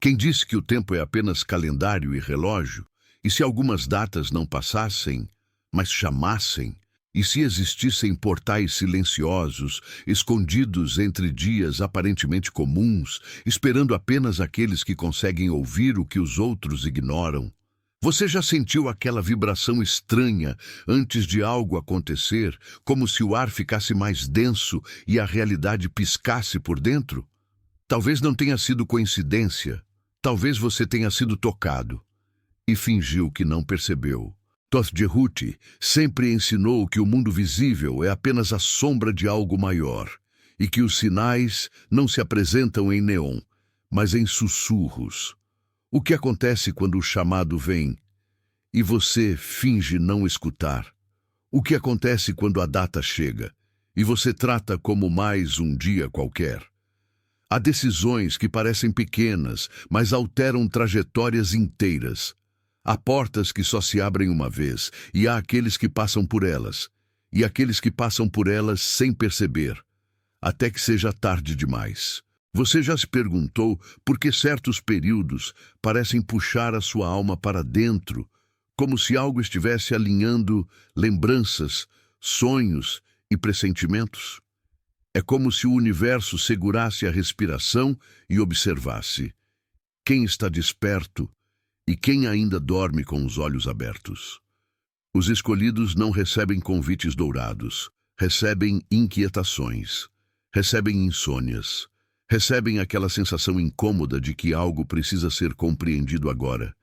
Quem disse que o tempo é apenas calendário e relógio? E se algumas datas não passassem, mas chamassem? E se existissem portais silenciosos, escondidos entre dias aparentemente comuns, esperando apenas aqueles que conseguem ouvir o que os outros ignoram? Você já sentiu aquela vibração estranha antes de algo acontecer, como se o ar ficasse mais denso e a realidade piscasse por dentro? Talvez não tenha sido coincidência. Talvez você tenha sido tocado e fingiu que não percebeu. Thoth Jerhuti sempre ensinou que o mundo visível é apenas a sombra de algo maior e que os sinais não se apresentam em neon, mas em sussurros. O que acontece quando o chamado vem e você finge não escutar? O que acontece quando a data chega e você trata como mais um dia qualquer? Há decisões que parecem pequenas, mas alteram trajetórias inteiras. Há portas que só se abrem uma vez, e há aqueles que passam por elas, e aqueles que passam por elas sem perceber, até que seja tarde demais. Você já se perguntou por que certos períodos parecem puxar a sua alma para dentro, como se algo estivesse alinhando lembranças, sonhos e pressentimentos? É como se o universo segurasse a respiração e observasse quem está desperto e quem ainda dorme com os olhos abertos. Os escolhidos não recebem convites dourados, recebem inquietações, recebem insônias, recebem aquela sensação incômoda de que algo precisa ser compreendido agora,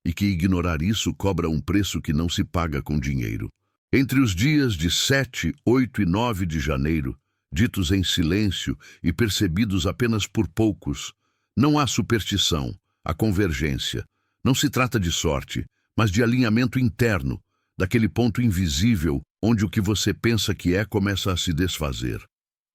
e que ignorar isso cobra um preço que não se paga com dinheiro. Entre os dias de 7, 8 e 9 de janeiro, ditos em silêncio e percebidos apenas por poucos, não há superstição, há convergência. Não se trata de sorte, mas de alinhamento interno, daquele ponto invisível onde o que você pensa que é começa a se desfazer.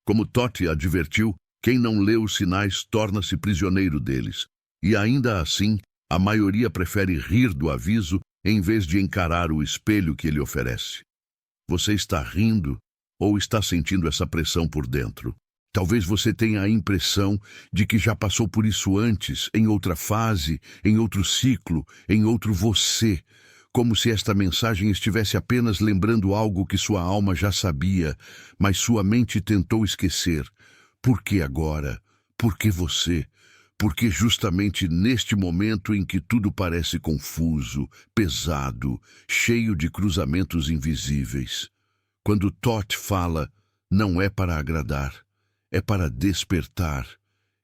Como Thoth advertiu, quem não lê os sinais torna-se prisioneiro deles, e ainda assim, a maioria prefere rir do aviso em vez de encarar o espelho que ele oferece. Você está rindo ou está sentindo essa pressão por dentro? Talvez você tenha a impressão de que já passou por isso antes, em outra fase, em outro ciclo, em outro você, como se esta mensagem estivesse apenas lembrando algo que sua alma já sabia, mas sua mente tentou esquecer. Por que agora? Por que você? Porque justamente neste momento em que tudo parece confuso, pesado, cheio de cruzamentos invisíveis. Quando Thoth fala, não é para agradar, é para despertar,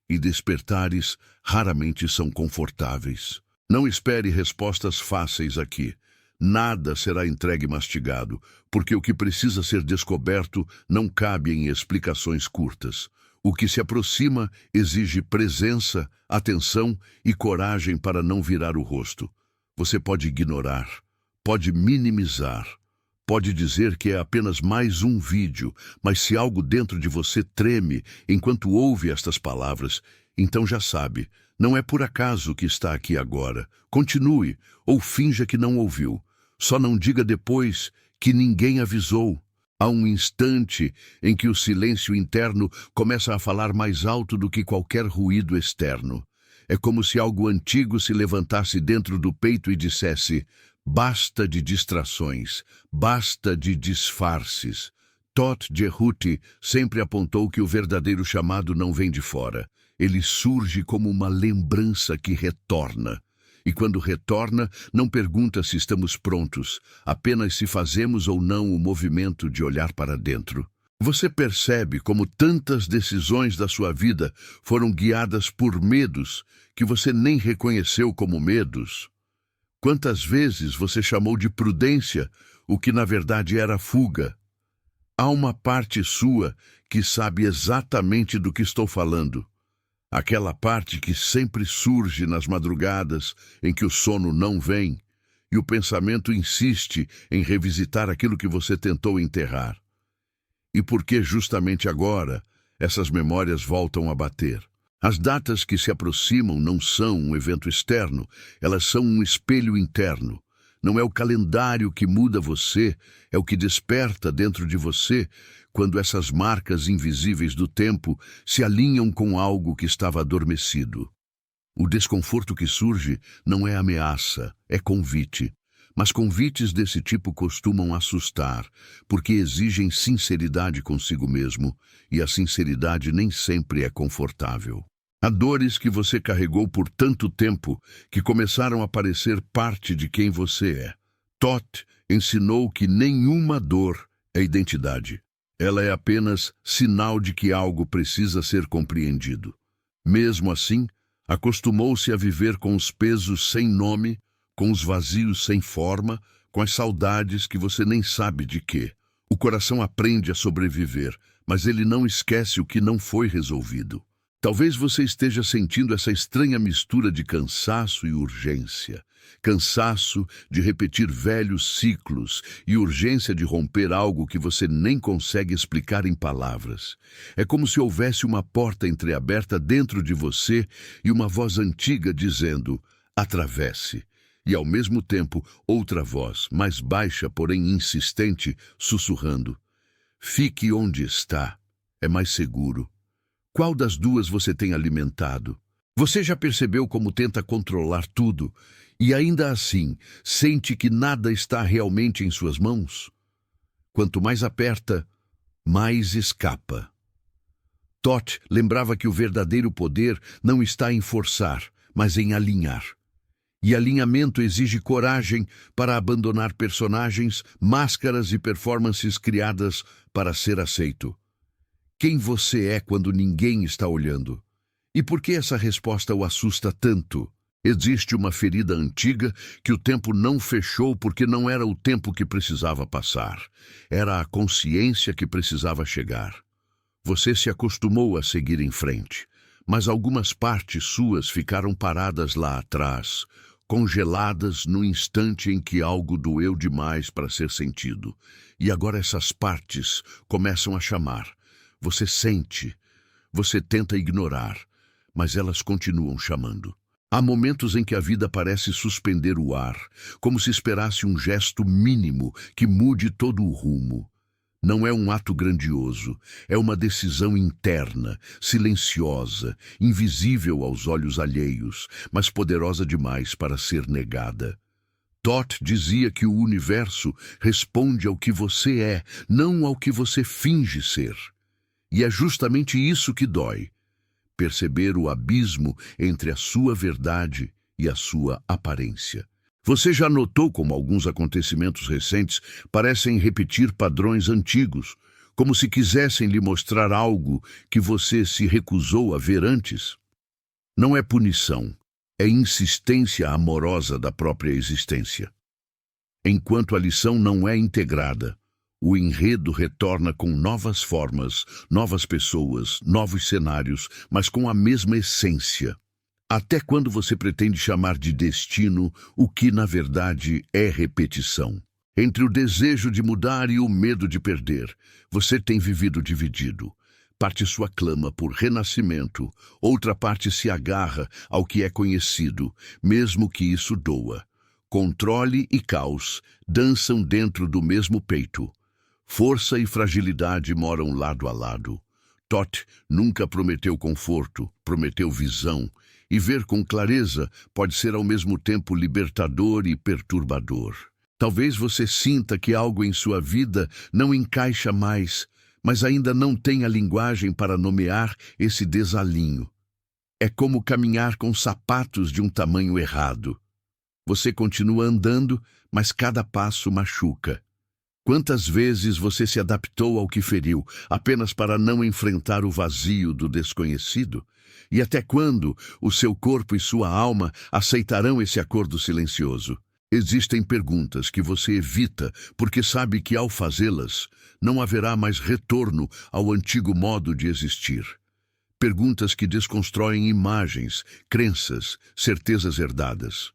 e despertares raramente são confortáveis. Não espere respostas fáceis aqui. Nada será entregue mastigado, porque o que precisa ser descoberto não cabe em explicações curtas. O que se aproxima exige presença, atenção e coragem para não virar o rosto. Você pode ignorar, pode minimizar, pode dizer que é apenas mais um vídeo, mas se algo dentro de você treme enquanto ouve estas palavras, então já sabe, não é por acaso que está aqui agora. Continue, ou finja que não ouviu. Só não diga depois que ninguém avisou. Há um instante em que o silêncio interno começa a falar mais alto do que qualquer ruído externo. É como se algo antigo se levantasse dentro do peito e dissesse: basta de distrações, basta de disfarces. Thoth Jerhuti sempre apontou que o verdadeiro chamado não vem de fora. Ele surge como uma lembrança que retorna. E quando retorna, não pergunta se estamos prontos, apenas se fazemos ou não o movimento de olhar para dentro. Você percebe como tantas decisões da sua vida foram guiadas por medos que você nem reconheceu como medos? Quantas vezes você chamou de prudência o que na verdade era fuga? Há uma parte sua que sabe exatamente do que estou falando. Aquela parte que sempre surge nas madrugadas em que o sono não vem e o pensamento insiste em revisitar aquilo que você tentou enterrar. E por que justamente agora essas memórias voltam a bater? As datas que se aproximam não são um evento externo, elas são um espelho interno. Não é o calendário que muda você, é o que desperta dentro de você quando essas marcas invisíveis do tempo se alinham com algo que estava adormecido. O desconforto que surge não é ameaça, é convite. Mas convites desse tipo costumam assustar, porque exigem sinceridade consigo mesmo, e a sinceridade nem sempre é confortável. Há dores que você carregou por tanto tempo que começaram a parecer parte de quem você é. Toth ensinou que nenhuma dor é identidade. Ela é apenas sinal de que algo precisa ser compreendido. Mesmo assim, acostumou-se a viver com os pesos sem nome, com os vazios sem forma, com as saudades que você nem sabe de quê. O coração aprende a sobreviver, mas ele não esquece o que não foi resolvido. Talvez você esteja sentindo essa estranha mistura de cansaço e urgência. Cansaço de repetir velhos ciclos e urgência de romper algo que você nem consegue explicar em palavras. É como se houvesse uma porta entreaberta dentro de você e uma voz antiga dizendo: atravesse. E ao mesmo tempo, outra voz, mais baixa, porém insistente, sussurrando: fique onde está, é mais seguro. Qual das duas você tem alimentado? Você já percebeu como tenta controlar tudo e ainda assim sente que nada está realmente em suas mãos? Quanto mais aperta, mais escapa. Toth lembrava que o verdadeiro poder não está em forçar, mas em alinhar. E alinhamento exige coragem para abandonar personagens, máscaras e performances criadas para ser aceito. Quem você é quando ninguém está olhando? E por que essa resposta o assusta tanto? Existe uma ferida antiga que o tempo não fechou porque não era o tempo que precisava passar. Era a consciência que precisava chegar. Você se acostumou a seguir em frente, mas algumas partes suas ficaram paradas lá atrás, congeladas no instante em que algo doeu demais para ser sentido. E agora essas partes começam a chamar. Você sente, você tenta ignorar, mas elas continuam chamando. Há momentos em que a vida parece suspender o ar, como se esperasse um gesto mínimo que mude todo o rumo. Não é um ato grandioso, é uma decisão interna, silenciosa, invisível aos olhos alheios, mas poderosa demais para ser negada. Toth dizia que o universo responde ao que você é, não ao que você finge ser. E é justamente isso que dói. Perceber o abismo entre a sua verdade e a sua aparência. Você já notou como alguns acontecimentos recentes parecem repetir padrões antigos, como se quisessem lhe mostrar algo que você se recusou a ver antes? Não é punição, é insistência amorosa da própria existência. Enquanto a lição não é integrada, o enredo retorna com novas formas, novas pessoas, novos cenários, mas com a mesma essência. Até quando você pretende chamar de destino o que, na verdade, é repetição? Entre o desejo de mudar e o medo de perder, você tem vivido dividido. Parte sua clama por renascimento, outra parte se agarra ao que é conhecido, mesmo que isso doa. Controle e caos dançam dentro do mesmo peito. Força e fragilidade moram lado a lado. Toth nunca prometeu conforto, prometeu visão. E ver com clareza pode ser ao mesmo tempo libertador e perturbador. Talvez você sinta que algo em sua vida não encaixa mais, mas ainda não tem a linguagem para nomear esse desalinho. É como caminhar com sapatos de um tamanho errado. Você continua andando, mas cada passo machuca. Quantas vezes você se adaptou ao que feriu, apenas para não enfrentar o vazio do desconhecido? E até quando o seu corpo e sua alma aceitarão esse acordo silencioso? Existem perguntas que você evita porque sabe que, ao fazê-las, não haverá mais retorno ao antigo modo de existir. Perguntas que desconstroem imagens, crenças, certezas herdadas.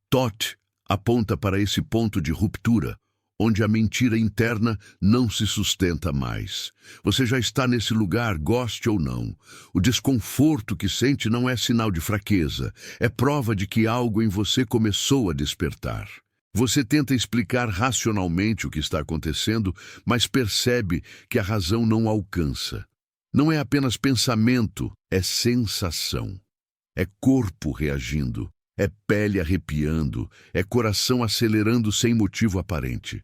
Toth aponta para esse ponto de ruptura, onde a mentira interna não se sustenta mais. Você já está nesse lugar, goste ou não. O desconforto que sente não é sinal de fraqueza, é prova de que algo em você começou a despertar. Você tenta explicar racionalmente o que está acontecendo, mas percebe que a razão não alcança. Não é apenas pensamento, é sensação. é corpo reagindo, é pele arrepiando, é coração acelerando sem motivo aparente.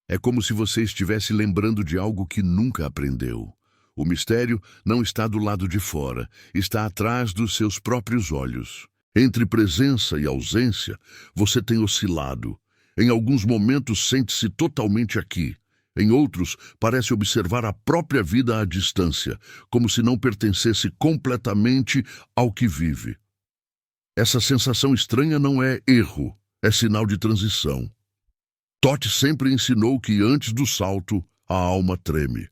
É como se você estivesse lembrando de algo que nunca aprendeu. O mistério não está do lado de fora, está atrás dos seus próprios olhos. Entre presença e ausência, você tem oscilado. Em alguns momentos sente-se totalmente aqui. Em outros, parece observar a própria vida à distância, como se não pertencesse completamente ao que vive. Essa sensação estranha não é erro, é sinal de transição. Todd sempre ensinou que antes do salto, a alma treme.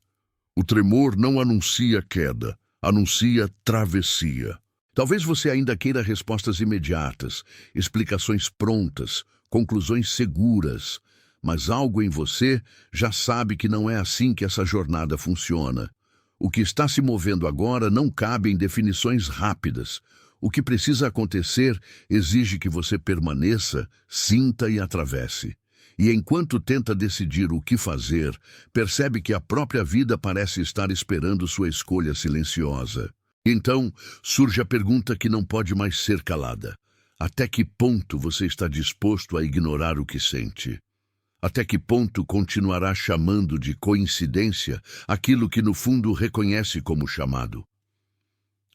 O tremor não anuncia queda, anuncia travessia. Talvez você ainda queira respostas imediatas, explicações prontas, conclusões seguras, mas algo em você já sabe que não é assim que essa jornada funciona. O que está se movendo agora não cabe em definições rápidas. O que precisa acontecer exige que você permaneça, sinta e atravesse. E enquanto tenta decidir o que fazer, percebe que a própria vida parece estar esperando sua escolha silenciosa. Então, surge a pergunta que não pode mais ser calada. Até que ponto você está disposto a ignorar o que sente? Até que ponto continuará chamando de coincidência aquilo que no fundo reconhece como chamado?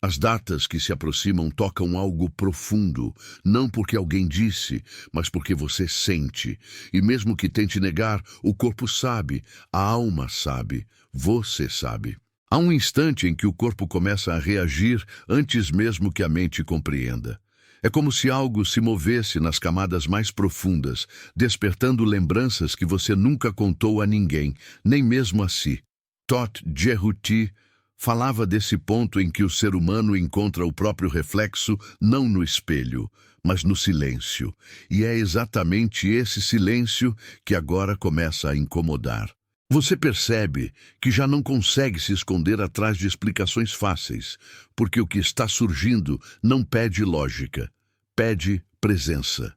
As datas que se aproximam tocam algo profundo, não porque alguém disse, mas porque você sente. E mesmo que tente negar, o corpo sabe, a alma sabe, você sabe. Há um instante em que o corpo começa a reagir antes mesmo que a mente compreenda. É como se algo se movesse nas camadas mais profundas, despertando lembranças que você nunca contou a ninguém, nem mesmo a si. Todd Jerhuti falava desse ponto em que o ser humano encontra o próprio reflexo não no espelho, mas no silêncio. E é exatamente esse silêncio que agora começa a incomodar. Você percebe que já não consegue se esconder atrás de explicações fáceis, porque o que está surgindo não pede lógica, pede presença.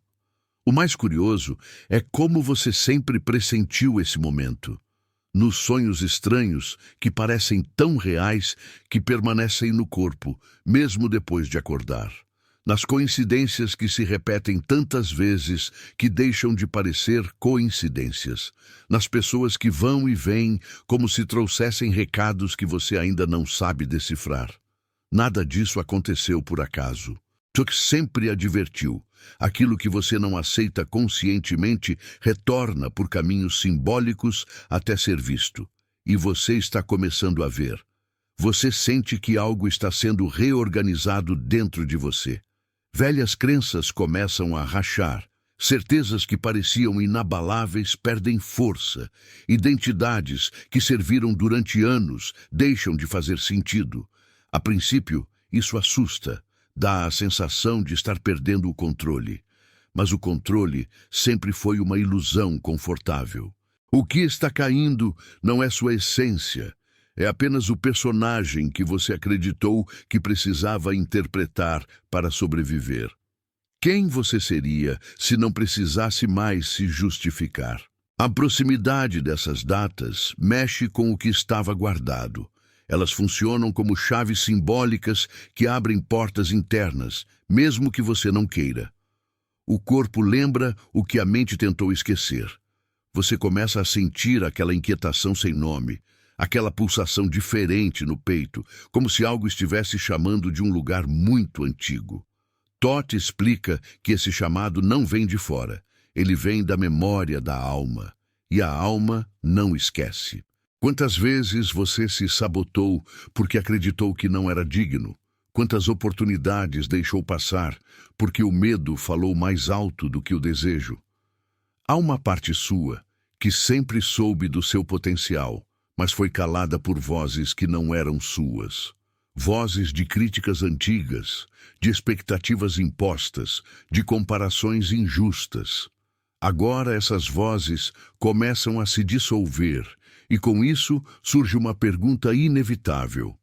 O mais curioso é como você sempre pressentiu esse momento. Nos sonhos estranhos que parecem tão reais que permanecem no corpo, mesmo depois de acordar. Nas coincidências que se repetem tantas vezes que deixam de parecer coincidências. Nas pessoas que vão e vêm como se trouxessem recados que você ainda não sabe decifrar. Nada disso aconteceu por acaso. Tuck sempre advertiu. Aquilo que você não aceita conscientemente retorna por caminhos simbólicos até ser visto. E você está começando a ver. Você sente que algo está sendo reorganizado dentro de você. Velhas crenças começam a rachar. Certezas que pareciam inabaláveis perdem força. Identidades que serviram durante anos deixam de fazer sentido. A princípio, isso assusta. Dá a sensação de estar perdendo o controle. Mas o controle sempre foi uma ilusão confortável. O que está caindo não é sua essência. É apenas o personagem que você acreditou que precisava interpretar para sobreviver. Quem você seria se não precisasse mais se justificar? A proximidade dessas datas mexe com o que estava guardado. Elas funcionam como chaves simbólicas que abrem portas internas, mesmo que você não queira. O corpo lembra o que a mente tentou esquecer. Você começa a sentir aquela inquietação sem nome, aquela pulsação diferente no peito, como se algo estivesse chamando de um lugar muito antigo. Todd explica que esse chamado não vem de fora, ele vem da memória da alma, e a alma não esquece. Quantas vezes você se sabotou porque acreditou que não era digno? Quantas oportunidades deixou passar porque o medo falou mais alto do que o desejo? Há uma parte sua que sempre soube do seu potencial, mas foi calada por vozes que não eram suas. Vozes de críticas antigas, de expectativas impostas, de comparações injustas. Agora essas vozes começam a se dissolver, e com isso surge uma pergunta inevitável.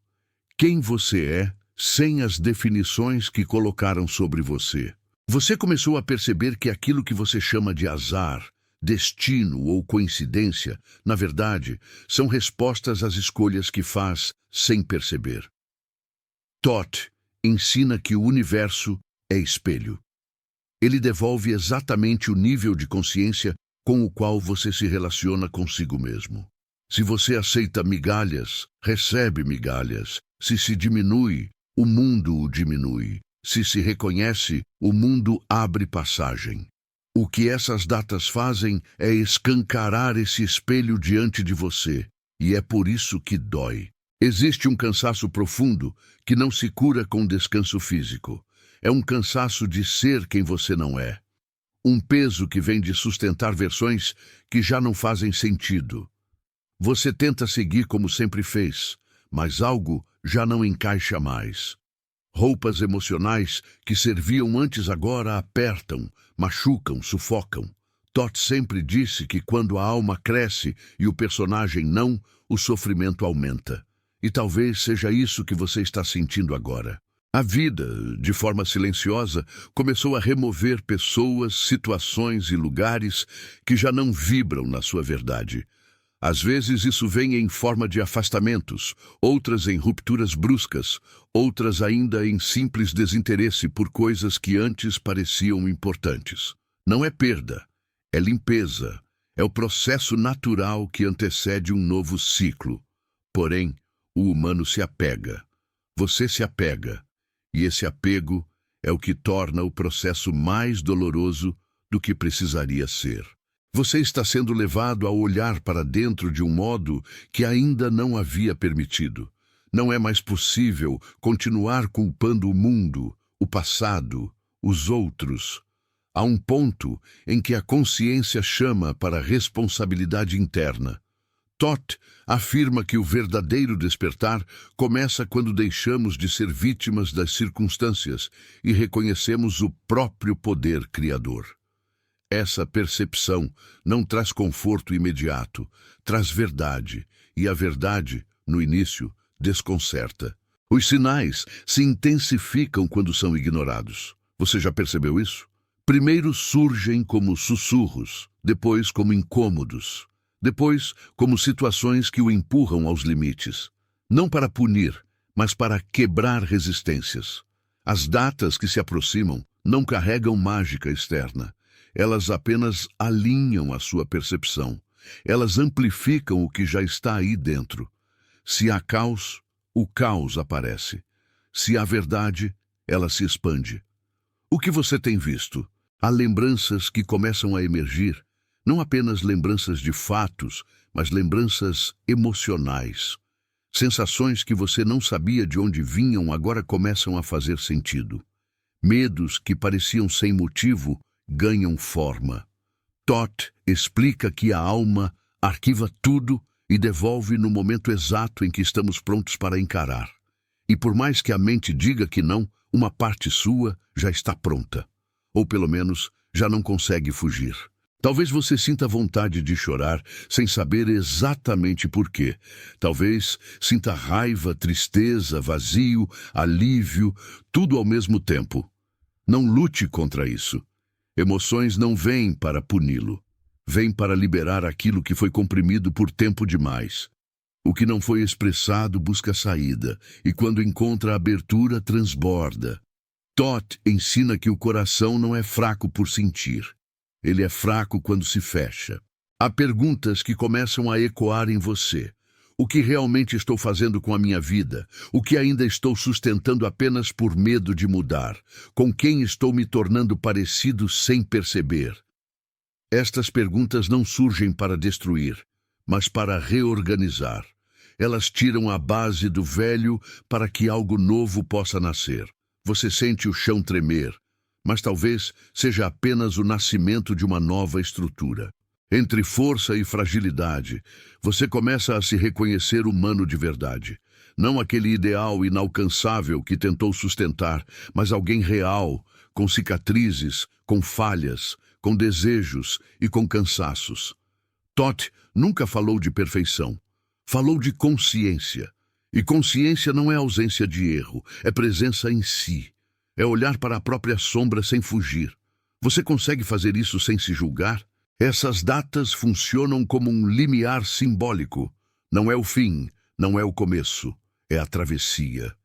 Quem você é sem as definições que colocaram sobre você? Você começou a perceber que aquilo que você chama de azar, destino ou coincidência, na verdade, são respostas às escolhas que faz sem perceber. Todd ensina que o universo é espelho. Ele devolve exatamente o nível de consciência com o qual você se relaciona consigo mesmo. Se você aceita migalhas, recebe migalhas. Se diminui, o mundo o diminui. Se reconhece, o mundo abre passagem. O que essas datas fazem é escancarar esse espelho diante de você, e é por isso que dói. Existe um cansaço profundo que não se cura com descanso físico. É um cansaço de ser quem você não é. Um peso que vem de sustentar versões que já não fazem sentido. Você tenta seguir como sempre fez, mas algo já não encaixa mais. Roupas emocionais que serviam antes agora apertam, machucam, sufocam. Todd sempre disse que quando a alma cresce e o personagem não, o sofrimento aumenta. E talvez seja isso que você está sentindo agora. A vida, de forma silenciosa, começou a remover pessoas, situações e lugares que já não vibram na sua verdade. Às vezes isso vem em forma de afastamentos, outras em rupturas bruscas, outras ainda em simples desinteresse por coisas que antes pareciam importantes. Não é perda, é limpeza, é o processo natural que antecede um novo ciclo. Porém, o humano se apega, você se apega, e esse apego é o que torna o processo mais doloroso do que precisaria ser. Você está sendo levado a olhar para dentro de um modo que ainda não havia permitido. Não é mais possível continuar culpando o mundo, o passado, os outros. Há um ponto em que a consciência chama para a responsabilidade interna. Todd afirma que o verdadeiro despertar começa quando deixamos de ser vítimas das circunstâncias e reconhecemos o próprio poder criador. Essa percepção não traz conforto imediato, traz verdade, e a verdade, no início, desconcerta. Os sinais se intensificam quando são ignorados. Você já percebeu isso? Primeiro surgem como sussurros, depois como incômodos, depois como situações que o empurram aos limites. Não para punir, mas para quebrar resistências. As datas que se aproximam não carregam mágica externa. Elas apenas alinham a sua percepção. Elas amplificam o que já está aí dentro. Se há caos, o caos aparece. Se há verdade, ela se expande. O que você tem visto? Há lembranças que começam a emergir, não apenas lembranças de fatos, mas lembranças emocionais. Sensações que você não sabia de onde vinham agora começam a fazer sentido. Medos que pareciam sem motivo ganham forma. Todd explica que a alma arquiva tudo e devolve no momento exato em que estamos prontos para encarar. E por mais que a mente diga que não, uma parte sua já está pronta. Ou pelo menos já não consegue fugir. Talvez você sinta vontade de chorar sem saber exatamente por quê. Talvez sinta raiva, tristeza, vazio, alívio, tudo ao mesmo tempo. Não lute contra isso. Emoções não vêm para puni-lo. Vêm para liberar aquilo que foi comprimido por tempo demais. O que não foi expressado busca saída, e quando encontra abertura, transborda. Todd ensina que o coração não é fraco por sentir. Ele é fraco quando se fecha. Há perguntas que começam a ecoar em você. O que realmente estou fazendo com a minha vida? O que ainda estou sustentando apenas por medo de mudar? Com quem estou me tornando parecido sem perceber? Estas perguntas não surgem para destruir, mas para reorganizar. Elas tiram a base do velho para que algo novo possa nascer. Você sente o chão tremer, mas talvez seja apenas o nascimento de uma nova estrutura. Entre força e fragilidade, você começa a se reconhecer humano de verdade. Não aquele ideal inalcançável que tentou sustentar, mas alguém real, com cicatrizes, com falhas, com desejos e com cansaços. Todd nunca falou de perfeição. Falou de consciência. E consciência não é ausência de erro, é presença em si. É olhar para a própria sombra sem fugir. Você consegue fazer isso sem se julgar? Essas datas funcionam como um limiar simbólico. Não é o fim, não é o começo, é a travessia.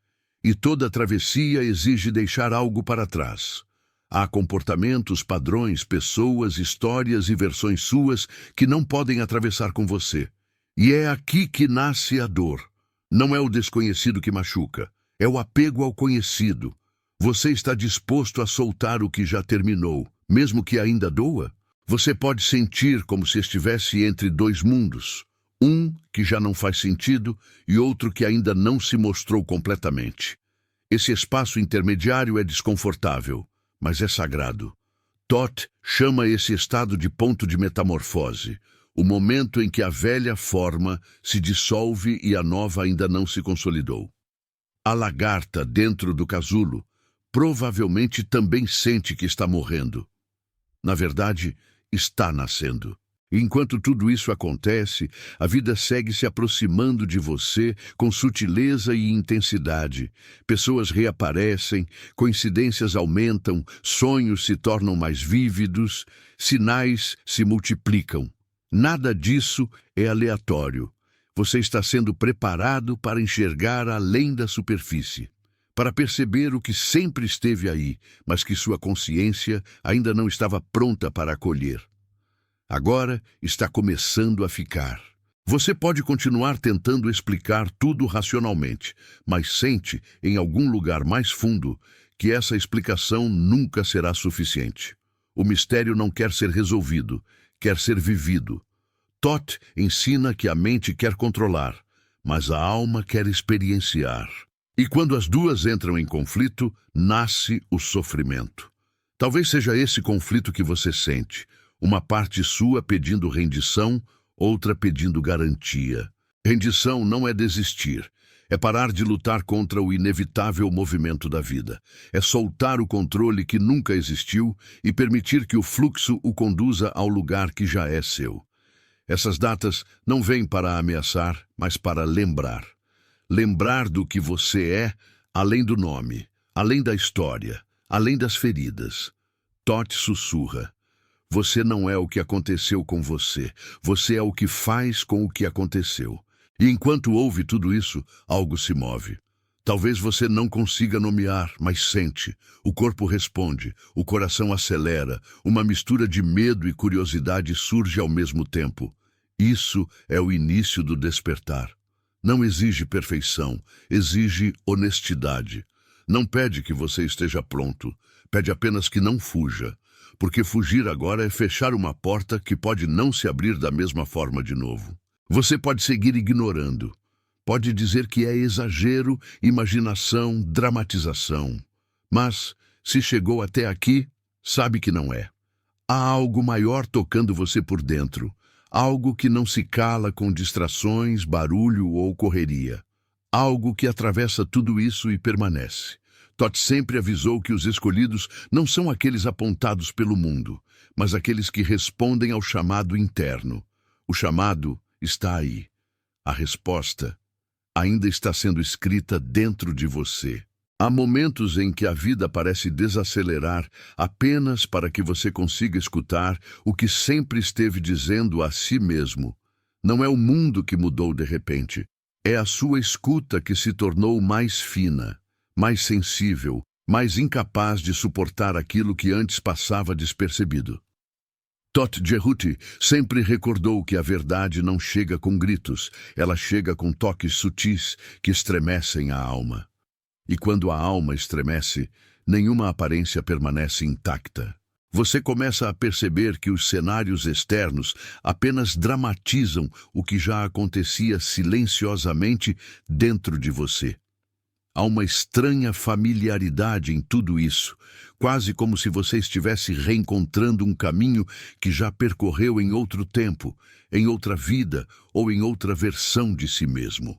e toda travessia exige deixar algo para trás. Há comportamentos, padrões, pessoas, histórias e versões suas que não podem atravessar com você. E é aqui que nasce a dor. Não é o desconhecido que machuca, é o apego ao conhecido. Você está disposto a soltar o que já terminou, mesmo que ainda doa? Você pode sentir como se estivesse entre dois mundos. Um que já não faz sentido e outro que ainda não se mostrou completamente. Esse espaço intermediário é desconfortável, mas é sagrado. Toth chama esse estado de ponto de metamorfose, o momento em que a velha forma se dissolve e a nova ainda não se consolidou. A lagarta dentro do casulo provavelmente também sente que está morrendo. Na verdade, está nascendo. E enquanto tudo isso acontece, a vida segue se aproximando de você com sutileza e intensidade. Pessoas reaparecem, coincidências aumentam, sonhos se tornam mais vívidos, sinais se multiplicam. Nada disso é aleatório. Você está sendo preparado para enxergar além da superfície, para perceber o que sempre esteve aí, mas que sua consciência ainda não estava pronta para acolher. Agora está começando a ficar. Você pode continuar tentando explicar tudo racionalmente, mas sente, em algum lugar mais fundo, que essa explicação nunca será suficiente. O mistério não quer ser resolvido, quer ser vivido. Toth ensina que a mente quer controlar, mas a alma quer experienciar. E quando as duas entram em conflito, nasce o sofrimento. Talvez seja esse conflito que você sente. Uma parte sua pedindo rendição, outra pedindo garantia. Rendição não é desistir, é parar de lutar contra o inevitável movimento da vida. É soltar o controle que nunca existiu e permitir que o fluxo o conduza ao lugar que já é seu. Essas datas não vêm para ameaçar, mas para lembrar. Lembrar do que você é, além do nome, além da história, além das feridas. Toth sussurra. Você não é o que aconteceu com você. Você é o que faz com o que aconteceu. E enquanto ouve tudo isso, algo se move. Talvez você não consiga nomear, mas sente. O corpo responde, o coração acelera, uma mistura de medo e curiosidade surge ao mesmo tempo. Isso é o início do despertar. Não exige perfeição, exige honestidade. Não pede que você esteja pronto, pede apenas que não fuja. Porque fugir agora é fechar uma porta que pode não se abrir da mesma forma de novo. Você pode seguir ignorando. Pode dizer que é exagero, imaginação, dramatização. Mas, se chegou até aqui, sabe que não é. Há algo maior tocando você por dentro. Algo que não se cala com distrações, barulho ou correria. Algo que atravessa tudo isso e permanece. Toth sempre avisou que os escolhidos não são aqueles apontados pelo mundo, mas aqueles que respondem ao chamado interno. O chamado está aí. A resposta ainda está sendo escrita dentro de você. Há momentos em que a vida parece desacelerar apenas para que você consiga escutar o que sempre esteve dizendo a si mesmo. Não é o mundo que mudou de repente, é a sua escuta que se tornou mais fina, mais sensível, mais incapaz de suportar aquilo que antes passava despercebido. Toth Jehuti sempre recordou que a verdade não chega com gritos, ela chega com toques sutis que estremecem a alma. E quando a alma estremece, nenhuma aparência permanece intacta. Você começa a perceber que os cenários externos apenas dramatizam o que já acontecia silenciosamente dentro de você. Há uma estranha familiaridade em tudo isso, quase como se você estivesse reencontrando um caminho que já percorreu em outro tempo, em outra vida ou em outra versão de si mesmo.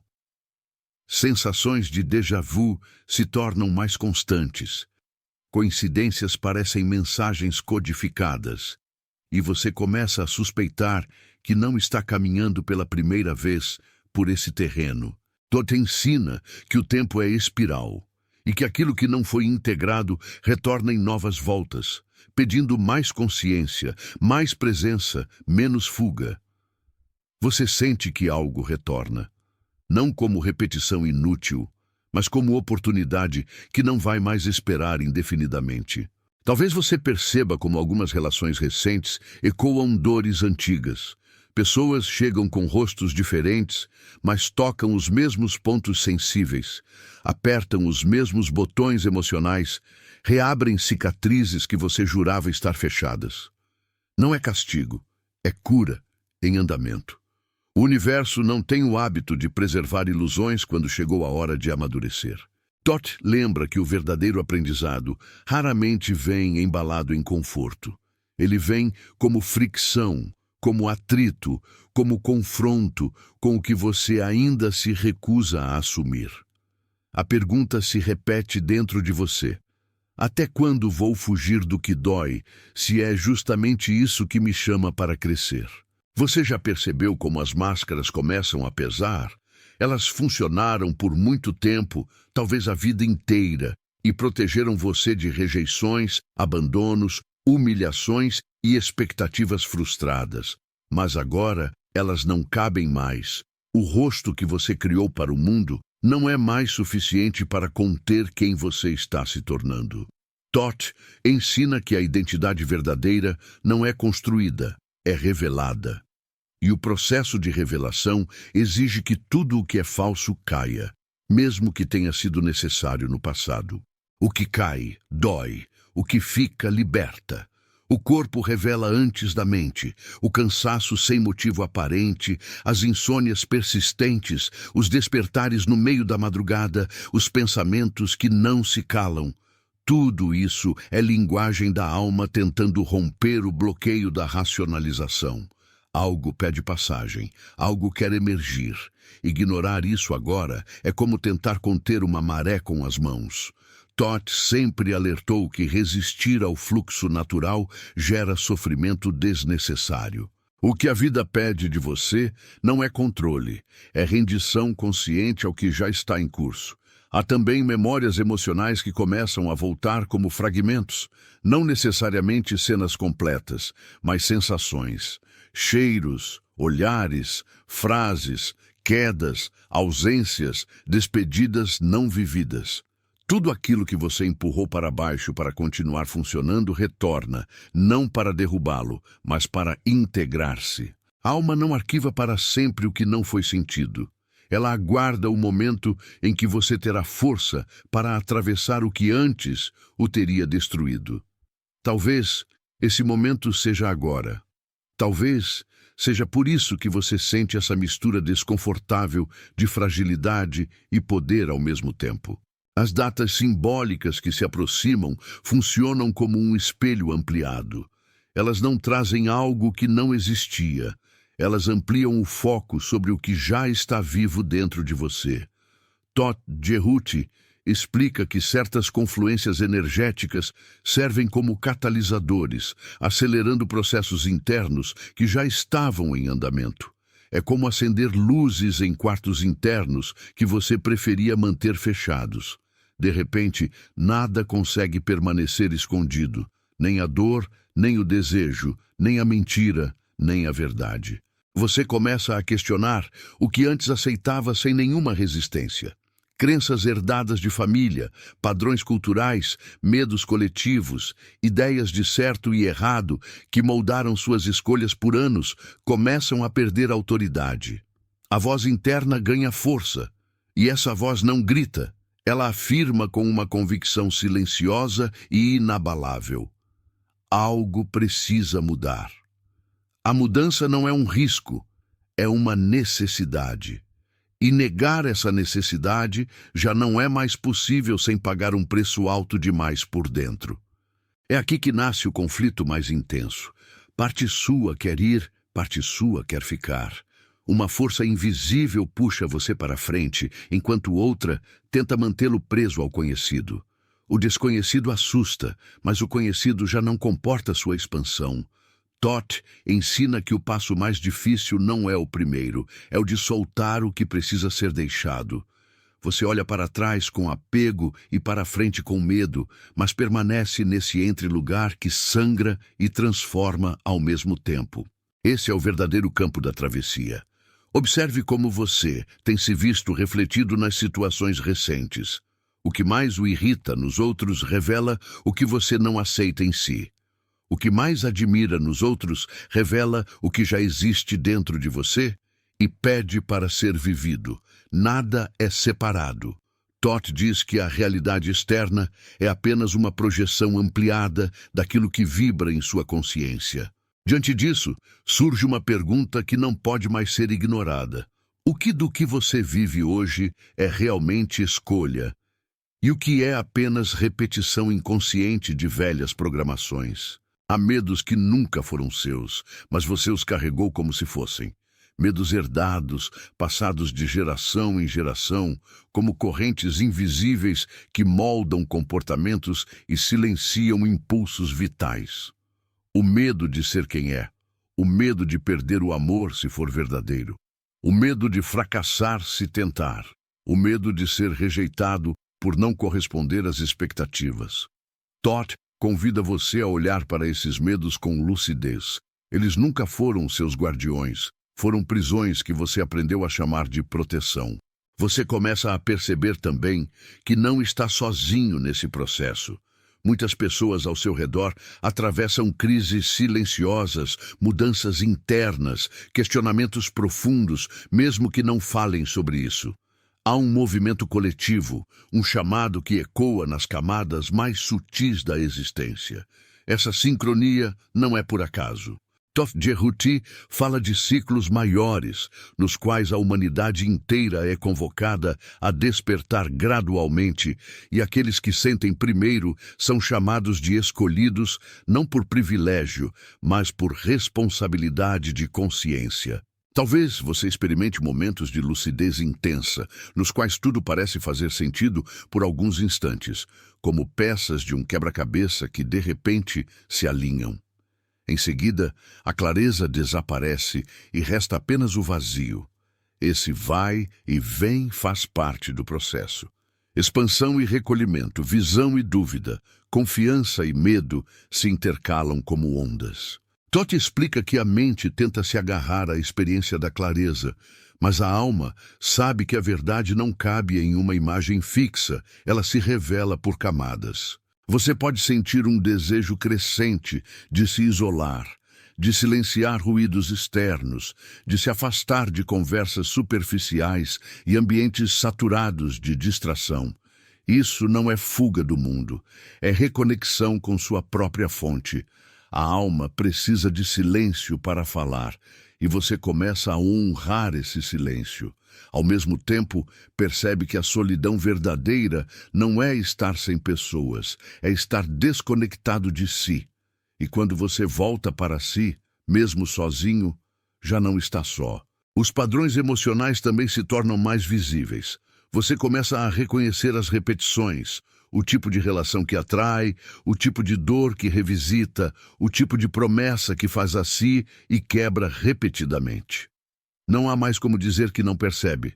Sensações de déjà vu se tornam mais constantes. Coincidências parecem mensagens codificadas, e você começa a suspeitar que não está caminhando pela primeira vez por esse terreno. Toth ensina que o tempo é espiral e que aquilo que não foi integrado retorna em novas voltas, pedindo mais consciência, mais presença, menos fuga. Você sente que algo retorna, não como repetição inútil, mas como oportunidade que não vai mais esperar indefinidamente. Talvez você perceba como algumas relações recentes ecoam dores antigas. Pessoas chegam com rostos diferentes, mas tocam os mesmos pontos sensíveis, apertam os mesmos botões emocionais, reabrem cicatrizes que você jurava estar fechadas. Não é castigo, é cura em andamento. O universo não tem o hábito de preservar ilusões quando chegou a hora de amadurecer. Toth lembra que o verdadeiro aprendizado raramente vem embalado em conforto. Ele vem como fricção, como atrito, como confronto com o que você ainda se recusa a assumir. A pergunta se repete dentro de você. Até quando vou fugir do que dói, se é justamente isso que me chama para crescer? Você já percebeu como as máscaras começam a pesar? Elas funcionaram por muito tempo, talvez a vida inteira, e protegeram você de rejeições, abandonos, humilhações e expectativas frustradas. Mas agora elas não cabem mais. O rosto que você criou para o mundo não é mais suficiente para conter quem você está se tornando. Toth ensina que a identidade verdadeira não é construída, é revelada. E o processo de revelação exige que tudo o que é falso caia, mesmo que tenha sido necessário no passado. O que cai, dói. O que fica, liberta. O corpo revela antes da mente, o cansaço sem motivo aparente, as insônias persistentes, os despertares no meio da madrugada, os pensamentos que não se calam. Tudo isso é linguagem da alma tentando romper o bloqueio da racionalização. Algo pede passagem, algo quer emergir. Ignorar isso agora é como tentar conter uma maré com as mãos. Toth sempre alertou que resistir ao fluxo natural gera sofrimento desnecessário. O que a vida pede de você não é controle, é rendição consciente ao que já está em curso. Há também memórias emocionais que começam a voltar como fragmentos, não necessariamente cenas completas, mas sensações, cheiros, olhares, frases, quedas, ausências, despedidas não vividas. Tudo aquilo que você empurrou para baixo para continuar funcionando retorna, não para derrubá-lo, mas para integrar-se. A alma não arquiva para sempre o que não foi sentido. Ela aguarda o momento em que você terá força para atravessar o que antes o teria destruído. Talvez esse momento seja agora. Talvez seja por isso que você sente essa mistura desconfortável de fragilidade e poder ao mesmo tempo. As datas simbólicas que se aproximam funcionam como um espelho ampliado. Elas não trazem algo que não existia. Elas ampliam o foco sobre o que já está vivo dentro de você. Toth Jehuti explica que certas confluências energéticas servem como catalisadores, acelerando processos internos que já estavam em andamento. É como acender luzes em quartos internos que você preferia manter fechados. De repente, nada consegue permanecer escondido, nem a dor, nem o desejo, nem a mentira, nem a verdade. Você começa a questionar o que antes aceitava sem nenhuma resistência. Crenças herdadas de família, padrões culturais, medos coletivos, ideias de certo e errado que moldaram suas escolhas por anos começam a perder autoridade. A voz interna ganha força, e essa voz não grita. Ela afirma com uma convicção silenciosa e inabalável: algo precisa mudar. A mudança não é um risco, é uma necessidade. E negar essa necessidade já não é mais possível sem pagar um preço alto demais por dentro. É aqui que nasce o conflito mais intenso. Parte sua quer ir, parte sua quer ficar. Uma força invisível puxa você para frente, enquanto outra tenta mantê-lo preso ao conhecido. O desconhecido assusta, mas o conhecido já não comporta sua expansão. Toth ensina que o passo mais difícil não é o primeiro, é o de soltar o que precisa ser deixado. Você olha para trás com apego e para frente com medo, mas permanece nesse entre-lugar que sangra e transforma ao mesmo tempo. Esse é o verdadeiro campo da travessia. Observe como você tem se visto refletido nas situações recentes. O que mais o irrita nos outros revela o que você não aceita em si. O que mais admira nos outros revela o que já existe dentro de você e pede para ser vivido. Nada é separado. Toth diz que a realidade externa é apenas uma projeção ampliada daquilo que vibra em sua consciência. Diante disso, surge uma pergunta que não pode mais ser ignorada. O que do que você vive hoje é realmente escolha? E o que é apenas repetição inconsciente de velhas programações? Há medos que nunca foram seus, mas você os carregou como se fossem. Medos herdados, passados de geração em geração, como correntes invisíveis que moldam comportamentos e silenciam impulsos vitais. O medo de ser quem é, o medo de perder o amor se for verdadeiro, o medo de fracassar se tentar, o medo de ser rejeitado por não corresponder às expectativas. Toth convida você a olhar para esses medos com lucidez. Eles nunca foram seus guardiões, foram prisões que você aprendeu a chamar de proteção. Você começa a perceber também que não está sozinho nesse processo. Muitas pessoas ao seu redor atravessam crises silenciosas, mudanças internas, questionamentos profundos, mesmo que não falem sobre isso. Há um movimento coletivo, um chamado que ecoa nas camadas mais sutis da existência. Essa sincronia não é por acaso. Toth Jehuti fala de ciclos maiores, nos quais a humanidade inteira é convocada a despertar gradualmente, e aqueles que sentem primeiro são chamados de escolhidos não por privilégio, mas por responsabilidade de consciência. Talvez você experimente momentos de lucidez intensa, nos quais tudo parece fazer sentido por alguns instantes, como peças de um quebra-cabeça que de repente se alinham. Em seguida, a clareza desaparece e resta apenas o vazio. Esse vai e vem faz parte do processo. Expansão e recolhimento, visão e dúvida, confiança e medo se intercalam como ondas. Toth explica que a mente tenta se agarrar à experiência da clareza, mas a alma sabe que a verdade não cabe em uma imagem fixa, ela se revela por camadas. Você pode sentir um desejo crescente de se isolar, de silenciar ruídos externos, de se afastar de conversas superficiais e ambientes saturados de distração. Isso não é fuga do mundo, é reconexão com sua própria fonte. A alma precisa de silêncio para falar, e você começa a honrar esse silêncio. Ao mesmo tempo, percebe que a solidão verdadeira não é estar sem pessoas, é estar desconectado de si. E quando você volta para si, mesmo sozinho, já não está só. Os padrões emocionais também se tornam mais visíveis. Você começa a reconhecer as repetições, o tipo de relação que atrai, o tipo de dor que revisita, o tipo de promessa que faz a si e quebra repetidamente. Não há mais como dizer que não percebe.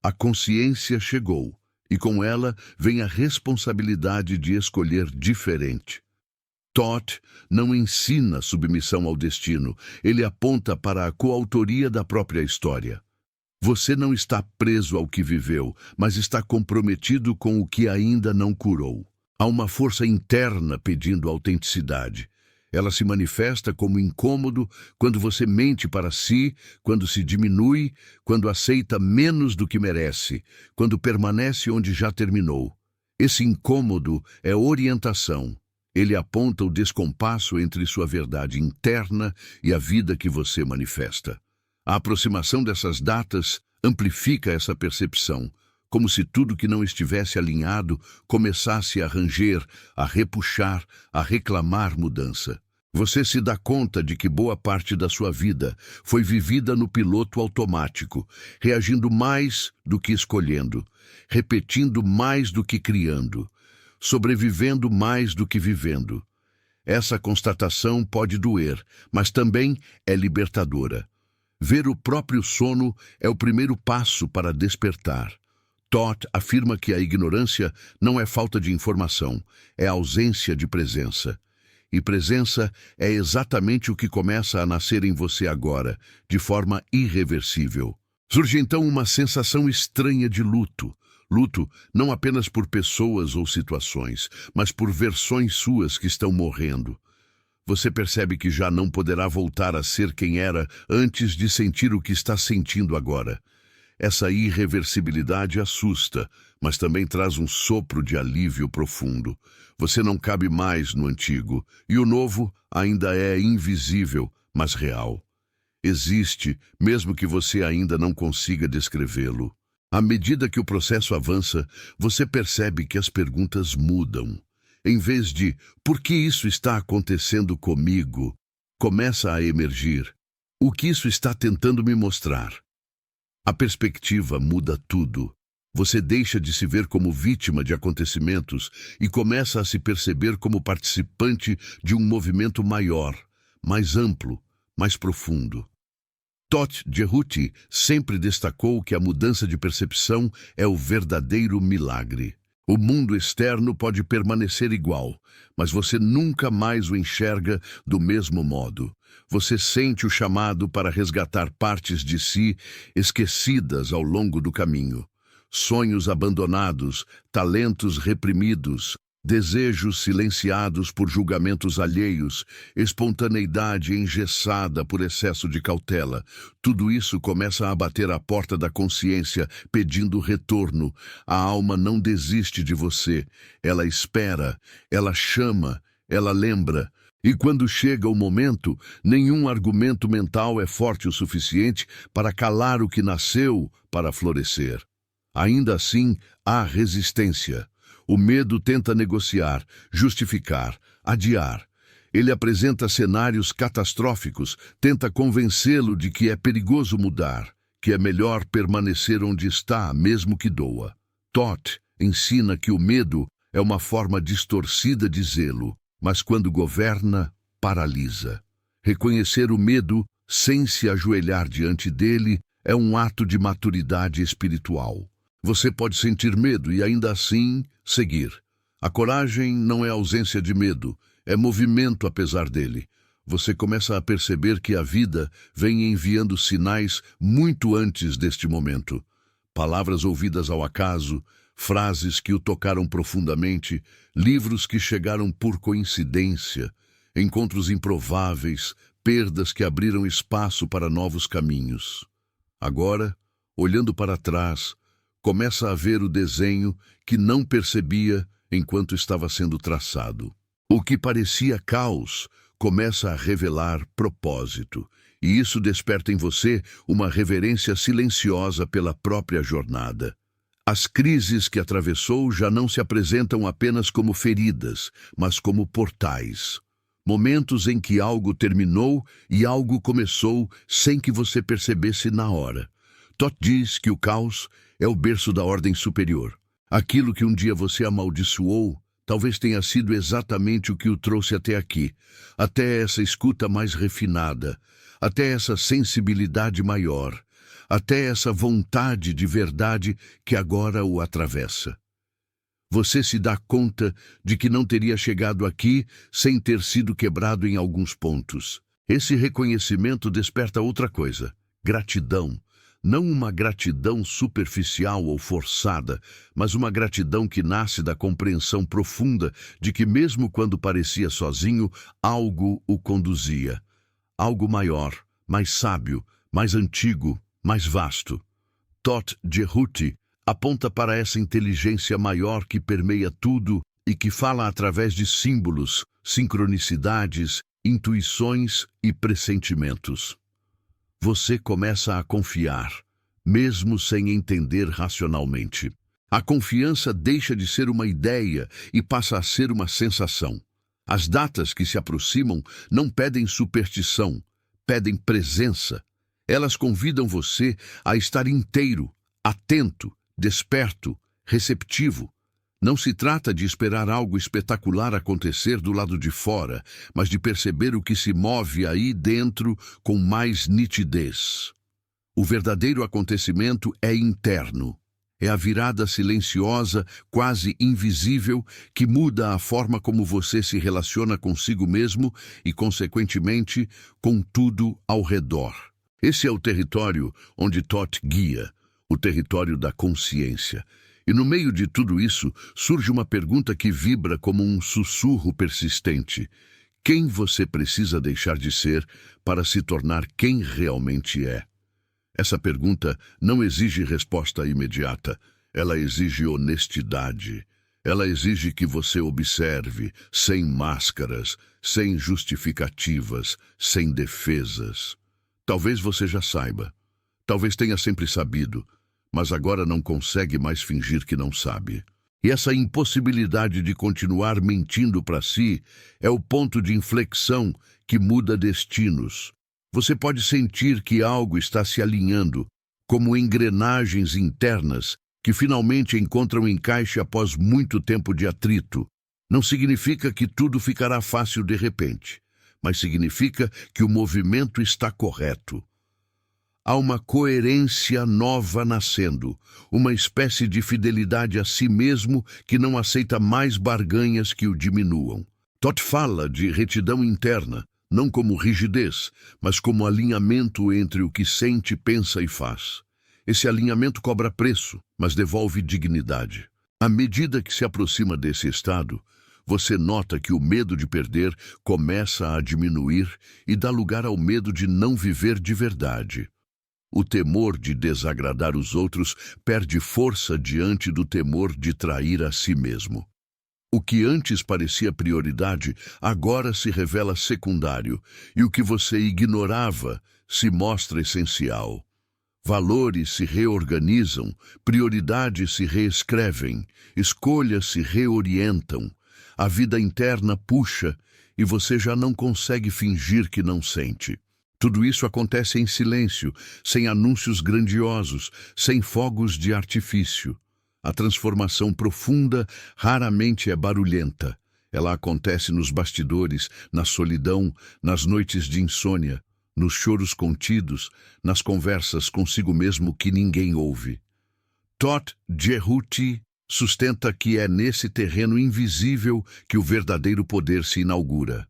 A consciência chegou, e com ela vem a responsabilidade de escolher diferente. Toth não ensina submissão ao destino, ele aponta para a coautoria da própria história. Você não está preso ao que viveu, mas está comprometido com o que ainda não curou. Há uma força interna pedindo autenticidade. Ela se manifesta como incômodo quando você mente para si, quando se diminui, quando aceita menos do que merece, quando permanece onde já terminou. Esse incômodo é orientação. Ele aponta o descompasso entre sua verdade interna e a vida que você manifesta. A aproximação dessas datas amplifica essa percepção, como se tudo que não estivesse alinhado começasse a ranger, a repuxar, a reclamar mudança. Você se dá conta de que boa parte da sua vida foi vivida no piloto automático, reagindo mais do que escolhendo, repetindo mais do que criando, sobrevivendo mais do que vivendo. Essa constatação pode doer, mas também é libertadora. Ver o próprio sono é o primeiro passo para despertar. Toth afirma que a ignorância não é falta de informação, é ausência de presença. E presença é exatamente o que começa a nascer em você agora, de forma irreversível. Surge então uma sensação estranha de luto. Luto não apenas por pessoas ou situações, mas por versões suas que estão morrendo. Você percebe que já não poderá voltar a ser quem era antes de sentir o que está sentindo agora. Essa irreversibilidade assusta, mas também traz um sopro de alívio profundo. Você não cabe mais no antigo, e o novo ainda é invisível, mas real. Existe, mesmo que você ainda não consiga descrevê-lo. À medida que o processo avança, você percebe que as perguntas mudam. Em vez de "por que isso está acontecendo comigo?", começa a emergir "o que isso está tentando me mostrar?". A perspectiva muda tudo. Você deixa de se ver como vítima de acontecimentos e começa a se perceber como participante de um movimento maior, mais amplo, mais profundo. Todt Cerutti sempre destacou que a mudança de percepção é o verdadeiro milagre. O mundo externo pode permanecer igual, mas você nunca mais o enxerga do mesmo modo. Você sente o chamado para resgatar partes de si esquecidas ao longo do caminho. Sonhos abandonados, talentos reprimidos, desejos silenciados por julgamentos alheios, espontaneidade engessada por excesso de cautela. Tudo isso começa a bater à porta da consciência, pedindo retorno. A alma não desiste de você. Ela espera, ela chama, ela lembra. E quando chega o momento, nenhum argumento mental é forte o suficiente para calar o que nasceu para florescer. Ainda assim, há resistência. O medo tenta negociar, justificar, adiar. Ele apresenta cenários catastróficos, tenta convencê-lo de que é perigoso mudar, que é melhor permanecer onde está, mesmo que doa. Todt ensina que o medo é uma forma distorcida de zelo, mas quando governa, paralisa. Reconhecer o medo sem se ajoelhar diante dele é um ato de maturidade espiritual. Você pode sentir medo e ainda assim seguir. A coragem não é ausência de medo, é movimento apesar dele. Você começa a perceber que a vida vem enviando sinais muito antes deste momento. Palavras ouvidas ao acaso, frases que o tocaram profundamente, livros que chegaram por coincidência, encontros improváveis, perdas que abriram espaço para novos caminhos. Agora, olhando para trás, começa a ver o desenho que não percebia enquanto estava sendo traçado. O que parecia caos começa a revelar propósito, e isso desperta em você uma reverência silenciosa pela própria jornada. As crises que atravessou já não se apresentam apenas como feridas, mas como portais. Momentos em que algo terminou e algo começou sem que você percebesse na hora. Todt diz que o caos é o berço da ordem superior. Aquilo que um dia você amaldiçoou, talvez tenha sido exatamente o que o trouxe até aqui, até essa escuta mais refinada, até essa sensibilidade maior, até essa vontade de verdade que agora o atravessa. Você se dá conta de que não teria chegado aqui sem ter sido quebrado em alguns pontos. Esse reconhecimento desperta outra coisa: gratidão. Não uma gratidão superficial ou forçada, mas uma gratidão que nasce da compreensão profunda de que mesmo quando parecia sozinho, algo o conduzia. Algo maior, mais sábio, mais antigo, mais vasto. Todt Cerutti aponta para essa inteligência maior que permeia tudo e que fala através de símbolos, sincronicidades, intuições e pressentimentos. Você começa a confiar, mesmo sem entender racionalmente. A confiança deixa de ser uma ideia e passa a ser uma sensação. As datas que se aproximam não pedem superstição, pedem presença. Elas convidam você a estar inteiro, atento, desperto, receptivo. Não se trata de esperar algo espetacular acontecer do lado de fora, mas de perceber o que se move aí dentro com mais nitidez. O verdadeiro acontecimento é interno. É a virada silenciosa, quase invisível, que muda a forma como você se relaciona consigo mesmo e, consequentemente, com tudo ao redor. Esse é o território onde Thoth guia, o território da consciência. E no meio de tudo isso, surge uma pergunta que vibra como um sussurro persistente. Quem você precisa deixar de ser para se tornar quem realmente é? Essa pergunta não exige resposta imediata. Ela exige honestidade. Ela exige que você observe, sem máscaras, sem justificativas, sem defesas. Talvez você já saiba. Talvez tenha sempre sabido, mas agora não consegue mais fingir que não sabe. E essa impossibilidade de continuar mentindo para si é o ponto de inflexão que muda destinos. Você pode sentir que algo está se alinhando, como engrenagens internas que finalmente encontram encaixe após muito tempo de atrito. Não significa que tudo ficará fácil de repente, mas significa que o movimento está correto. Há uma coerência nova nascendo, uma espécie de fidelidade a si mesmo que não aceita mais barganhas que o diminuam. Thoth fala de retidão interna, não como rigidez, mas como alinhamento entre o que sente, pensa e faz. Esse alinhamento cobra preço, mas devolve dignidade. À medida que se aproxima desse estado, você nota que o medo de perder começa a diminuir e dá lugar ao medo de não viver de verdade. O temor de desagradar os outros perde força diante do temor de trair a si mesmo. O que antes parecia prioridade, agora se revela secundário, e o que você ignorava se mostra essencial. Valores se reorganizam, prioridades se reescrevem, escolhas se reorientam. A vida interna puxa e você já não consegue fingir que não sente. Tudo isso acontece em silêncio, sem anúncios grandiosos, sem fogos de artifício. A transformação profunda raramente é barulhenta. Ela acontece nos bastidores, na solidão, nas noites de insônia, nos choros contidos, nas conversas consigo mesmo que ninguém ouve. Thoth Jerhuti sustenta que é nesse terreno invisível que o verdadeiro poder se inaugura.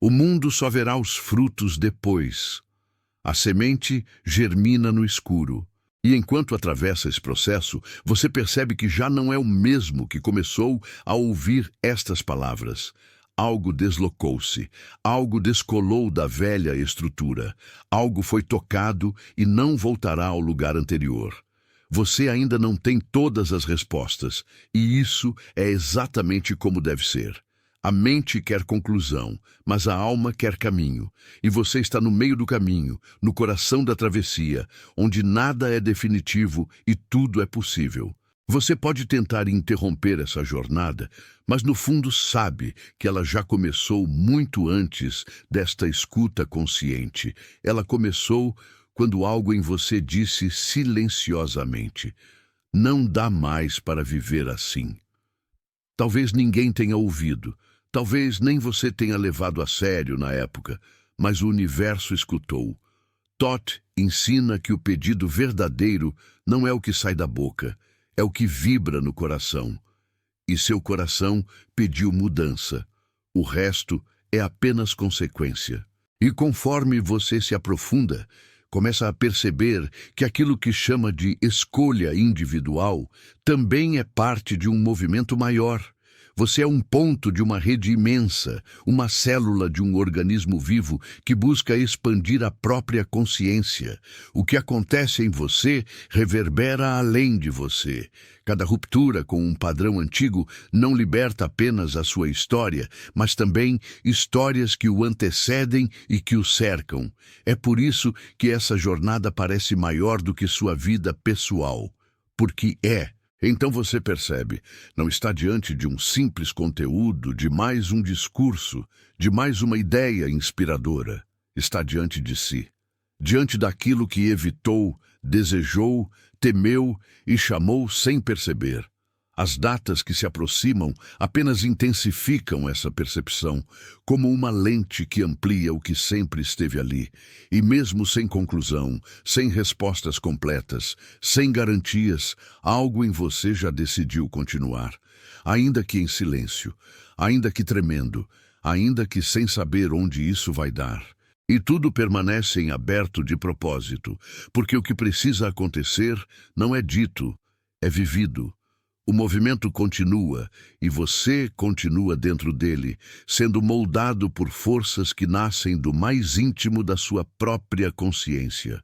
O mundo só verá os frutos depois. A semente germina no escuro. E enquanto atravessa esse processo, você percebe que já não é o mesmo que começou a ouvir estas palavras. Algo deslocou-se, algo descolou da velha estrutura, algo foi tocado e não voltará ao lugar anterior. Você ainda não tem todas as respostas, e isso é exatamente como deve ser. A mente quer conclusão, mas a alma quer caminho, e você está no meio do caminho, no coração da travessia, onde nada é definitivo e tudo é possível. Você pode tentar interromper essa jornada, mas no fundo sabe que ela já começou muito antes desta escuta consciente. Ela começou quando algo em você disse silenciosamente: não dá mais para viver assim. Talvez ninguém tenha ouvido, talvez nem você tenha levado a sério na época, mas o universo escutou. Thoth ensina que o pedido verdadeiro não é o que sai da boca, é o que vibra no coração. E seu coração pediu mudança. O resto é apenas consequência. E conforme você se aprofunda, começa a perceber que aquilo que chama de escolha individual também é parte de um movimento maior. Você é um ponto de uma rede imensa, uma célula de um organismo vivo que busca expandir a própria consciência. O que acontece em você reverbera além de você. Cada ruptura com um padrão antigo não liberta apenas a sua história, mas também histórias que o antecedem e que o cercam. É por isso que essa jornada parece maior do que sua vida pessoal. Porque é. Então você percebe, não está diante de um simples conteúdo, de mais um discurso, de mais uma ideia inspiradora. Está diante de si, diante daquilo que evitou, desejou, temeu e chamou sem perceber. As datas que se aproximam apenas intensificam essa percepção, como uma lente que amplia o que sempre esteve ali. E mesmo sem conclusão, sem respostas completas, sem garantias, algo em você já decidiu continuar. Ainda que em silêncio, ainda que tremendo, ainda que sem saber onde isso vai dar. E tudo permanece em aberto de propósito, porque o que precisa acontecer não é dito, é vivido. O movimento continua e você continua dentro dele, sendo moldado por forças que nascem do mais íntimo da sua própria consciência.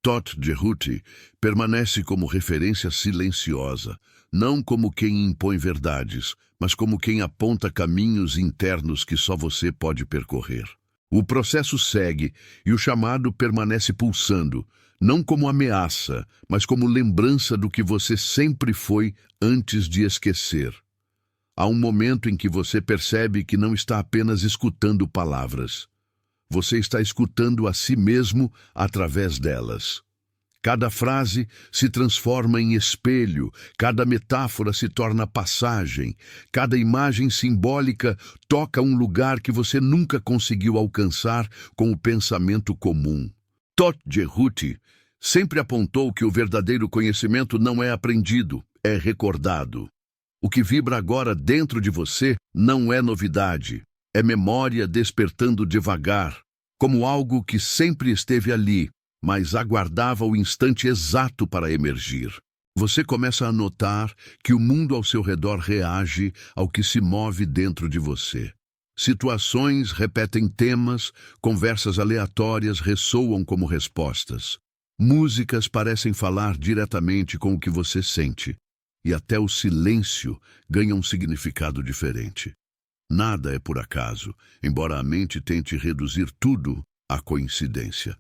Todt Jehuti permanece como referência silenciosa, não como quem impõe verdades, mas como quem aponta caminhos internos que só você pode percorrer. O processo segue e o chamado permanece pulsando, não como ameaça, mas como lembrança do que você sempre foi antes de esquecer. Há um momento em que você percebe que não está apenas escutando palavras. Você está escutando a si mesmo através delas. Cada frase se transforma em espelho, cada metáfora se torna passagem, cada imagem simbólica toca um lugar que você nunca conseguiu alcançar com o pensamento comum. Todt Jehuti sempre apontou que o verdadeiro conhecimento não é aprendido, é recordado. O que vibra agora dentro de você não é novidade, é memória despertando devagar, como algo que sempre esteve ali, mas aguardava o instante exato para emergir. Você começa a notar que o mundo ao seu redor reage ao que se move dentro de você. Situações repetem temas, conversas aleatórias ressoam como respostas. Músicas parecem falar diretamente com o que você sente, e até o silêncio ganha um significado diferente. Nada é por acaso, embora a mente tente reduzir tudo à coincidência.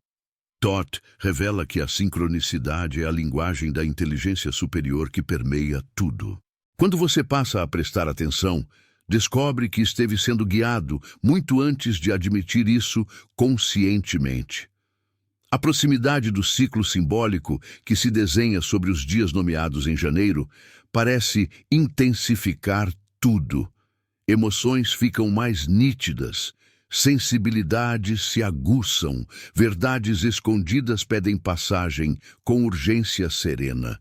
Todt revela que a sincronicidade é a linguagem da inteligência superior que permeia tudo. Quando você passa a prestar atenção, descobre que esteve sendo guiado muito antes de admitir isso conscientemente. A proximidade do ciclo simbólico que se desenha sobre os dias nomeados em janeiro parece intensificar tudo. Emoções ficam mais nítidas, sensibilidades se aguçam, verdades escondidas pedem passagem com urgência serena.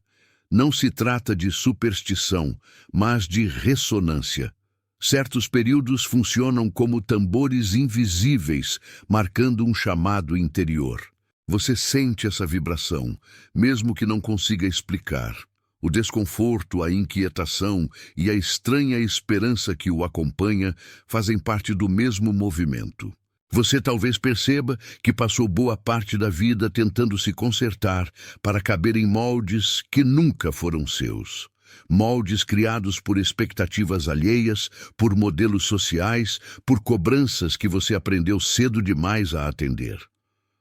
Não se trata de superstição, mas de ressonância. Certos períodos funcionam como tambores invisíveis, marcando um chamado interior. Você sente essa vibração, mesmo que não consiga explicar. O desconforto, a inquietação e a estranha esperança que o acompanha fazem parte do mesmo movimento. Você talvez perceba que passou boa parte da vida tentando se consertar para caber em moldes que nunca foram seus. Moldes criados por expectativas alheias, por modelos sociais, por cobranças que você aprendeu cedo demais a atender.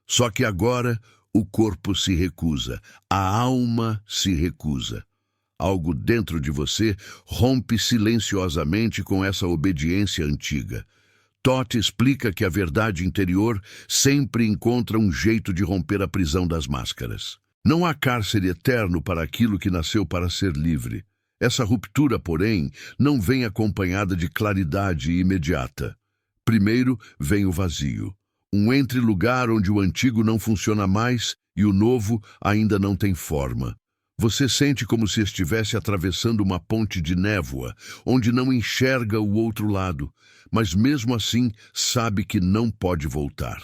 Só que agora o corpo se recusa, a alma se recusa. Algo dentro de você rompe silenciosamente com essa obediência antiga. Todt explica que a verdade interior sempre encontra um jeito de romper a prisão das máscaras. Não há cárcere eterno para aquilo que nasceu para ser livre. Essa ruptura, porém, não vem acompanhada de claridade imediata. Primeiro vem o vazio. Um entre-lugar onde o antigo não funciona mais e o novo ainda não tem forma. Você sente como se estivesse atravessando uma ponte de névoa, onde não enxerga o outro lado, mas mesmo assim sabe que não pode voltar.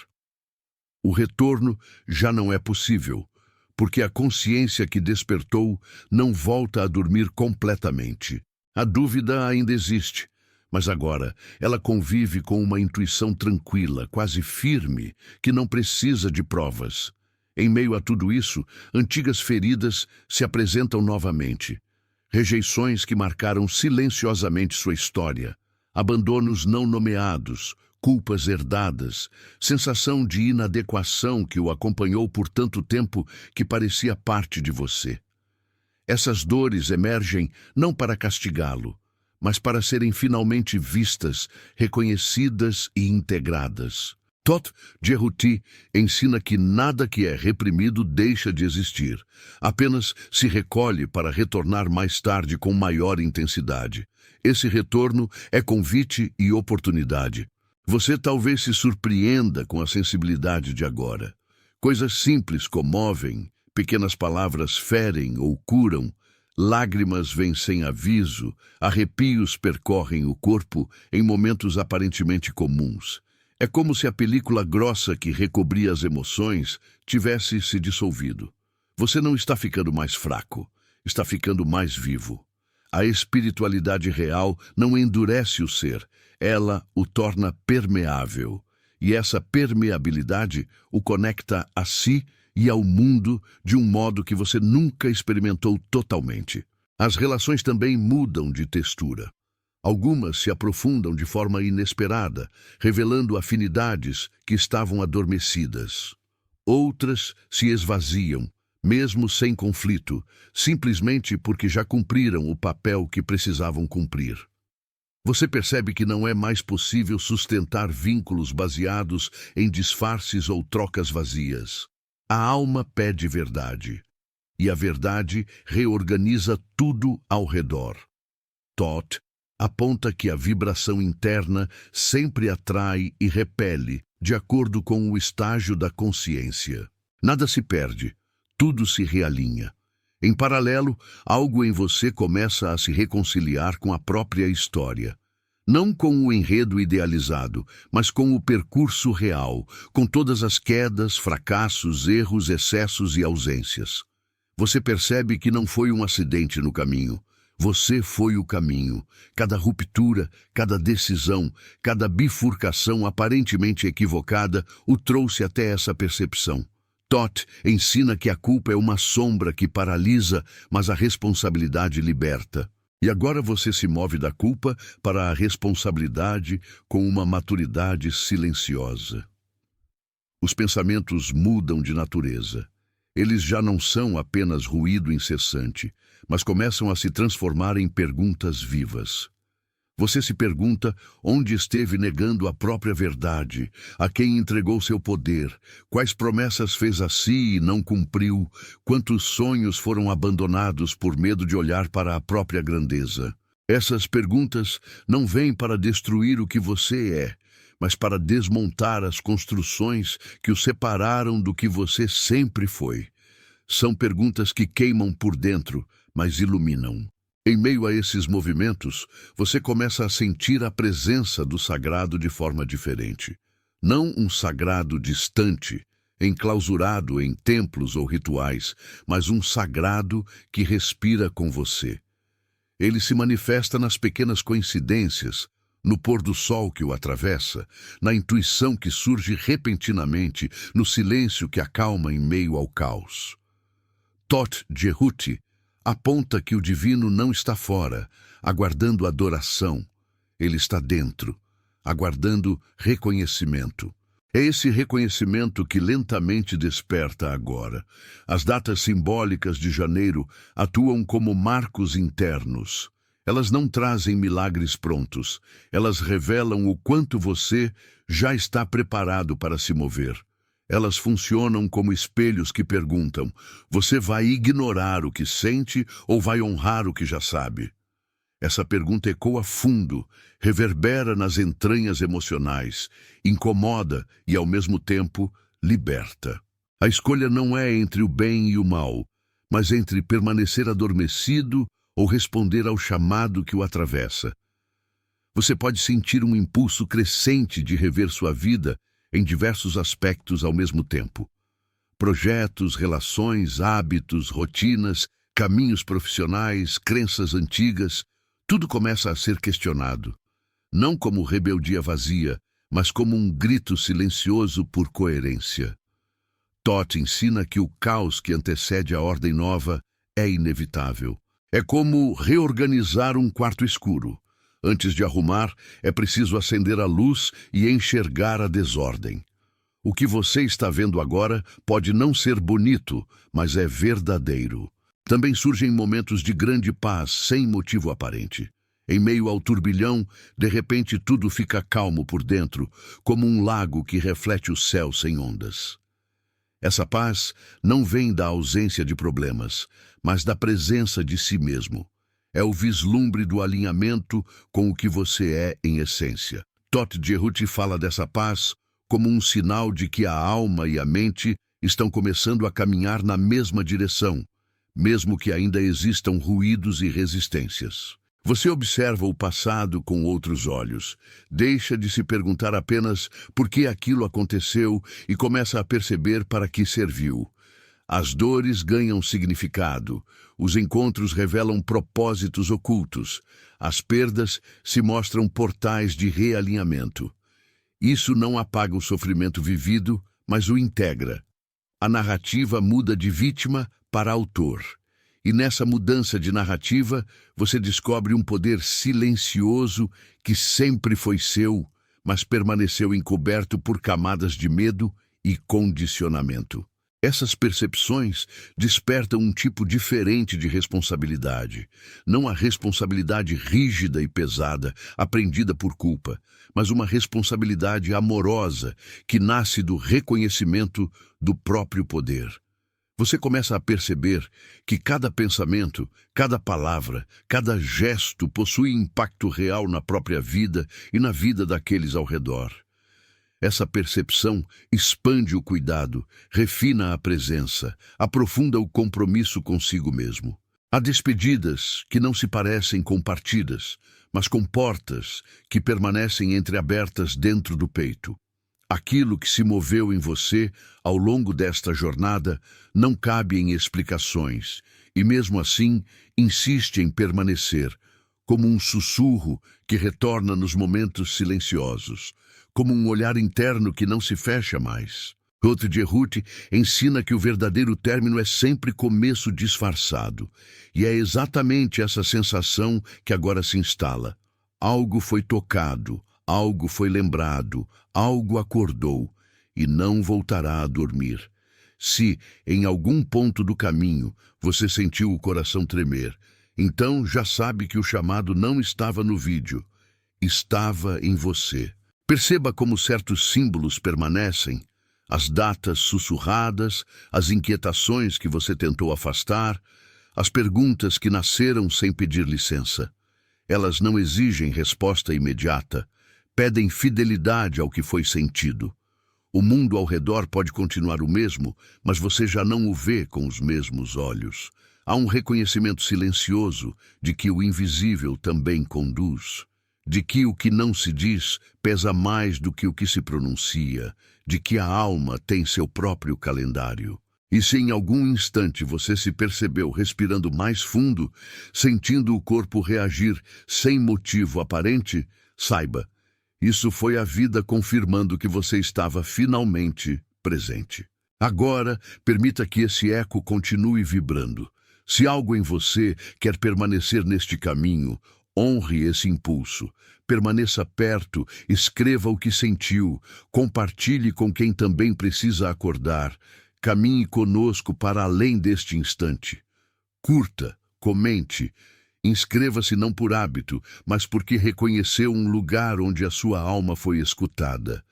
O retorno já não é possível, porque a consciência que despertou não volta a dormir completamente. A dúvida ainda existe, mas agora ela convive com uma intuição tranquila, quase firme, que não precisa de provas. Em meio a tudo isso, antigas feridas se apresentam novamente. Rejeições que marcaram silenciosamente sua história, abandonos não nomeados, culpas herdadas, sensação de inadequação que o acompanhou por tanto tempo que parecia parte de você. Essas dores emergem não para castigá-lo, mas para serem finalmente vistas, reconhecidas e integradas. Todt Jehuti ensina que nada que é reprimido deixa de existir, apenas se recolhe para retornar mais tarde com maior intensidade. Esse retorno é convite e oportunidade. Você talvez se surpreenda com a sensibilidade de agora. Coisas simples comovem, pequenas palavras ferem ou curam, lágrimas vêm sem aviso, arrepios percorrem o corpo em momentos aparentemente comuns. É como se a película grossa que recobria as emoções tivesse se dissolvido. Você não está ficando mais fraco, está ficando mais vivo. A espiritualidade real não endurece o ser, ela o torna permeável. E essa permeabilidade o conecta a si e ao mundo de um modo que você nunca experimentou totalmente. As relações também mudam de textura. Algumas se aprofundam de forma inesperada, revelando afinidades que estavam adormecidas. Outras se esvaziam, mesmo sem conflito, simplesmente porque já cumpriram o papel que precisavam cumprir. Você percebe que não é mais possível sustentar vínculos baseados em disfarces ou trocas vazias. A alma pede verdade, e a verdade reorganiza tudo ao redor. Todd aponta que a vibração interna sempre atrai e repele, de acordo com o estágio da consciência. Nada se perde, tudo se realinha. Em paralelo, algo em você começa a se reconciliar com a própria história. Não com o enredo idealizado, mas com o percurso real, com todas as quedas, fracassos, erros, excessos e ausências. Você percebe que não foi um acidente no caminho. Você foi o caminho. Cada ruptura, cada decisão, cada bifurcação aparentemente equivocada o trouxe até essa percepção. Todd ensina que a culpa é uma sombra que paralisa, mas a responsabilidade liberta. E agora você se move da culpa para a responsabilidade com uma maturidade silenciosa. Os pensamentos mudam de natureza. Eles já não são apenas ruído incessante, mas começam a se transformar em perguntas vivas. Você se pergunta onde esteve negando a própria verdade, a quem entregou seu poder, quais promessas fez a si e não cumpriu, quantos sonhos foram abandonados por medo de olhar para a própria grandeza. Essas perguntas não vêm para destruir o que você é, mas para desmontar as construções que o separaram do que você sempre foi. São perguntas que queimam por dentro, mas iluminam. Em meio a esses movimentos, você começa a sentir a presença do sagrado de forma diferente. Não um sagrado distante, enclausurado em templos ou rituais, mas um sagrado que respira com você. Ele se manifesta nas pequenas coincidências, no pôr do sol que o atravessa, na intuição que surge repentinamente, no silêncio que acalma em meio ao caos. Todd Jehuti aponta que o divino não está fora, aguardando adoração. Ele está dentro, aguardando reconhecimento. É esse reconhecimento que lentamente desperta agora. As datas simbólicas de janeiro atuam como marcos internos. Elas não trazem milagres prontos. Elas revelam o quanto você já está preparado para se mover. Elas funcionam como espelhos que perguntam: você vai ignorar o que sente ou vai honrar o que já sabe? Essa pergunta ecoa fundo, reverbera nas entranhas emocionais, incomoda e, ao mesmo tempo, liberta. A escolha não é entre o bem e o mal, mas entre permanecer adormecido ou responder ao chamado que o atravessa. Você pode sentir um impulso crescente de rever sua vida em diversos aspectos ao mesmo tempo. Projetos, relações, hábitos, rotinas, caminhos profissionais, crenças antigas, tudo começa a ser questionado. Não como rebeldia vazia, mas como um grito silencioso por coerência. Todd ensina que o caos que antecede a ordem nova é inevitável. É como reorganizar um quarto escuro. Antes de arrumar, é preciso acender a luz e enxergar a desordem. O que você está vendo agora pode não ser bonito, mas é verdadeiro. Também surgem momentos de grande paz, sem motivo aparente. Em meio ao turbilhão, de repente tudo fica calmo por dentro, como um lago que reflete o céu sem ondas. Essa paz não vem da ausência de problemas, mas da presença de si mesmo. É o vislumbre do alinhamento com o que você é em essência. Todd Jehuti fala dessa paz como um sinal de que a alma e a mente estão começando a caminhar na mesma direção, mesmo que ainda existam ruídos e resistências. Você observa o passado com outros olhos. Deixa de se perguntar apenas por que aquilo aconteceu e começa a perceber para que serviu. As dores ganham significado. Os encontros revelam propósitos ocultos. As perdas se mostram portais de realinhamento. Isso não apaga o sofrimento vivido, mas o integra. A narrativa muda de vítima para autor. E nessa mudança de narrativa, você descobre um poder silencioso que sempre foi seu, mas permaneceu encoberto por camadas de medo e condicionamento. Essas percepções despertam um tipo diferente de responsabilidade. Não a responsabilidade rígida e pesada, aprendida por culpa, mas uma responsabilidade amorosa que nasce do reconhecimento do próprio poder. Você começa a perceber que cada pensamento, cada palavra, cada gesto possui impacto real na própria vida e na vida daqueles ao redor. Essa percepção expande o cuidado, refina a presença, aprofunda o compromisso consigo mesmo. Há despedidas que não se parecem com partidas, mas com portas que permanecem entreabertas dentro do peito. Aquilo que se moveu em você ao longo desta jornada não cabe em explicações e, mesmo assim, insiste em permanecer, como um sussurro que retorna nos momentos silenciosos, como um olhar interno que não se fecha mais. Tote Djehuty ensina que o verdadeiro término é sempre começo disfarçado, e é exatamente essa sensação que agora se instala. Algo foi tocado, algo foi lembrado, algo acordou e não voltará a dormir. Se, em algum ponto do caminho, você sentiu o coração tremer, então já sabe que o chamado não estava no vídeo, estava em você. Perceba como certos símbolos permanecem, as datas sussurradas, as inquietações que você tentou afastar, as perguntas que nasceram sem pedir licença. Elas não exigem resposta imediata, pedem fidelidade ao que foi sentido. O mundo ao redor pode continuar o mesmo, mas você já não o vê com os mesmos olhos. Há um reconhecimento silencioso de que o invisível também conduz, de que o que não se diz pesa mais do que o que se pronuncia, de que a alma tem seu próprio calendário. E se em algum instante você se percebeu respirando mais fundo, sentindo o corpo reagir sem motivo aparente, saiba, isso foi a vida confirmando que você estava finalmente presente. Agora, permita que esse eco continue vibrando. Se algo em você quer permanecer neste caminho, honre esse impulso. Permaneça perto, escreva o que sentiu, compartilhe com quem também precisa acordar. Caminhe conosco para além deste instante. Curta, comente, inscreva-se não por hábito, mas porque reconheceu um lugar onde a sua alma foi escutada.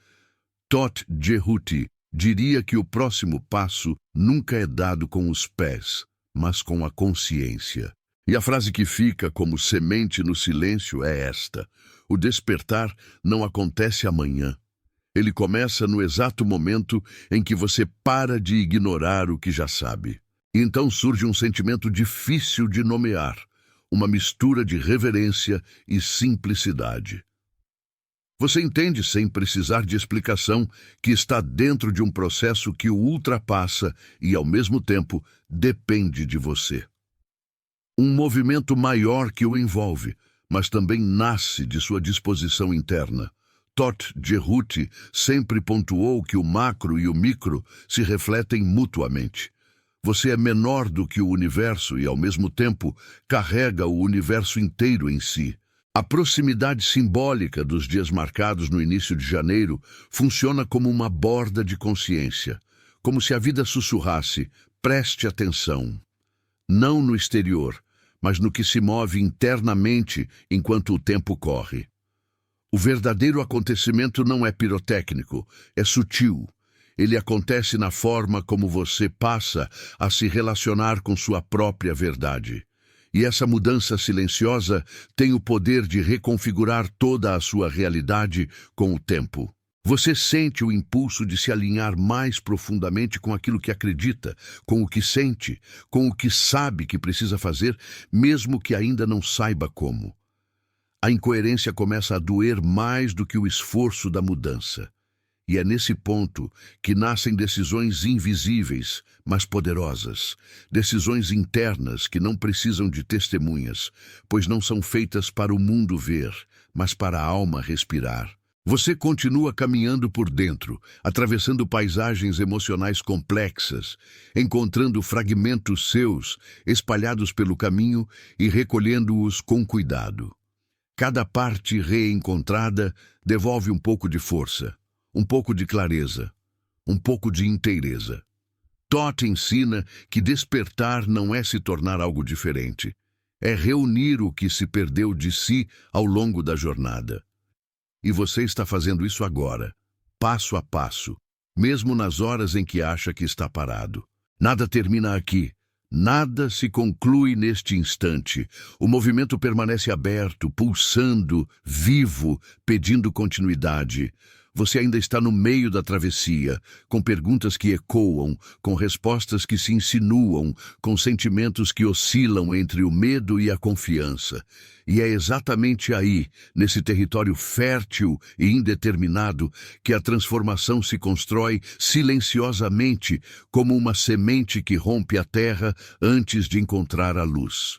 Tote Djehuty diria que o próximo passo nunca é dado com os pés, mas com a consciência. E a frase que fica como semente no silêncio é esta: o despertar não acontece amanhã. Ele começa no exato momento em que você para de ignorar o que já sabe. E então surge um sentimento difícil de nomear, uma mistura de reverência e simplicidade. Você entende, sem precisar de explicação, que está dentro de um processo que o ultrapassa e, ao mesmo tempo, depende de você. Um movimento maior que o envolve, mas também nasce de sua disposição interna. Tote Djehuty sempre pontuou que o macro e o micro se refletem mutuamente. Você é menor do que o universo e, ao mesmo tempo, carrega o universo inteiro em si. A proximidade simbólica dos dias marcados no início de janeiro funciona como uma borda de consciência, como se a vida sussurrasse: preste atenção. Não no exterior, mas no que se move internamente enquanto o tempo corre. O verdadeiro acontecimento não é pirotécnico, é sutil. Ele acontece na forma como você passa a se relacionar com sua própria verdade. E essa mudança silenciosa tem o poder de reconfigurar toda a sua realidade com o tempo. Você sente o impulso de se alinhar mais profundamente com aquilo que acredita, com o que sente, com o que sabe que precisa fazer, mesmo que ainda não saiba como. A incoerência começa a doer mais do que o esforço da mudança. E é nesse ponto que nascem decisões invisíveis, mas poderosas. Decisões internas que não precisam de testemunhas, pois não são feitas para o mundo ver, mas para a alma respirar. Você continua caminhando por dentro, atravessando paisagens emocionais complexas, encontrando fragmentos seus espalhados pelo caminho e recolhendo-os com cuidado. Cada parte reencontrada devolve um pouco de força, um pouco de clareza, um pouco de inteireza. Todd ensina que despertar não é se tornar algo diferente, é reunir o que se perdeu de si ao longo da jornada. E você está fazendo isso agora, passo a passo, mesmo nas horas em que acha que está parado. Nada termina aqui. Nada se conclui neste instante. O movimento permanece aberto, pulsando, vivo, pedindo continuidade. Você ainda está no meio da travessia, com perguntas que ecoam, com respostas que se insinuam, com sentimentos que oscilam entre o medo e a confiança. E é exatamente aí, nesse território fértil e indeterminado, que a transformação se constrói silenciosamente, como uma semente que rompe a terra antes de encontrar a luz.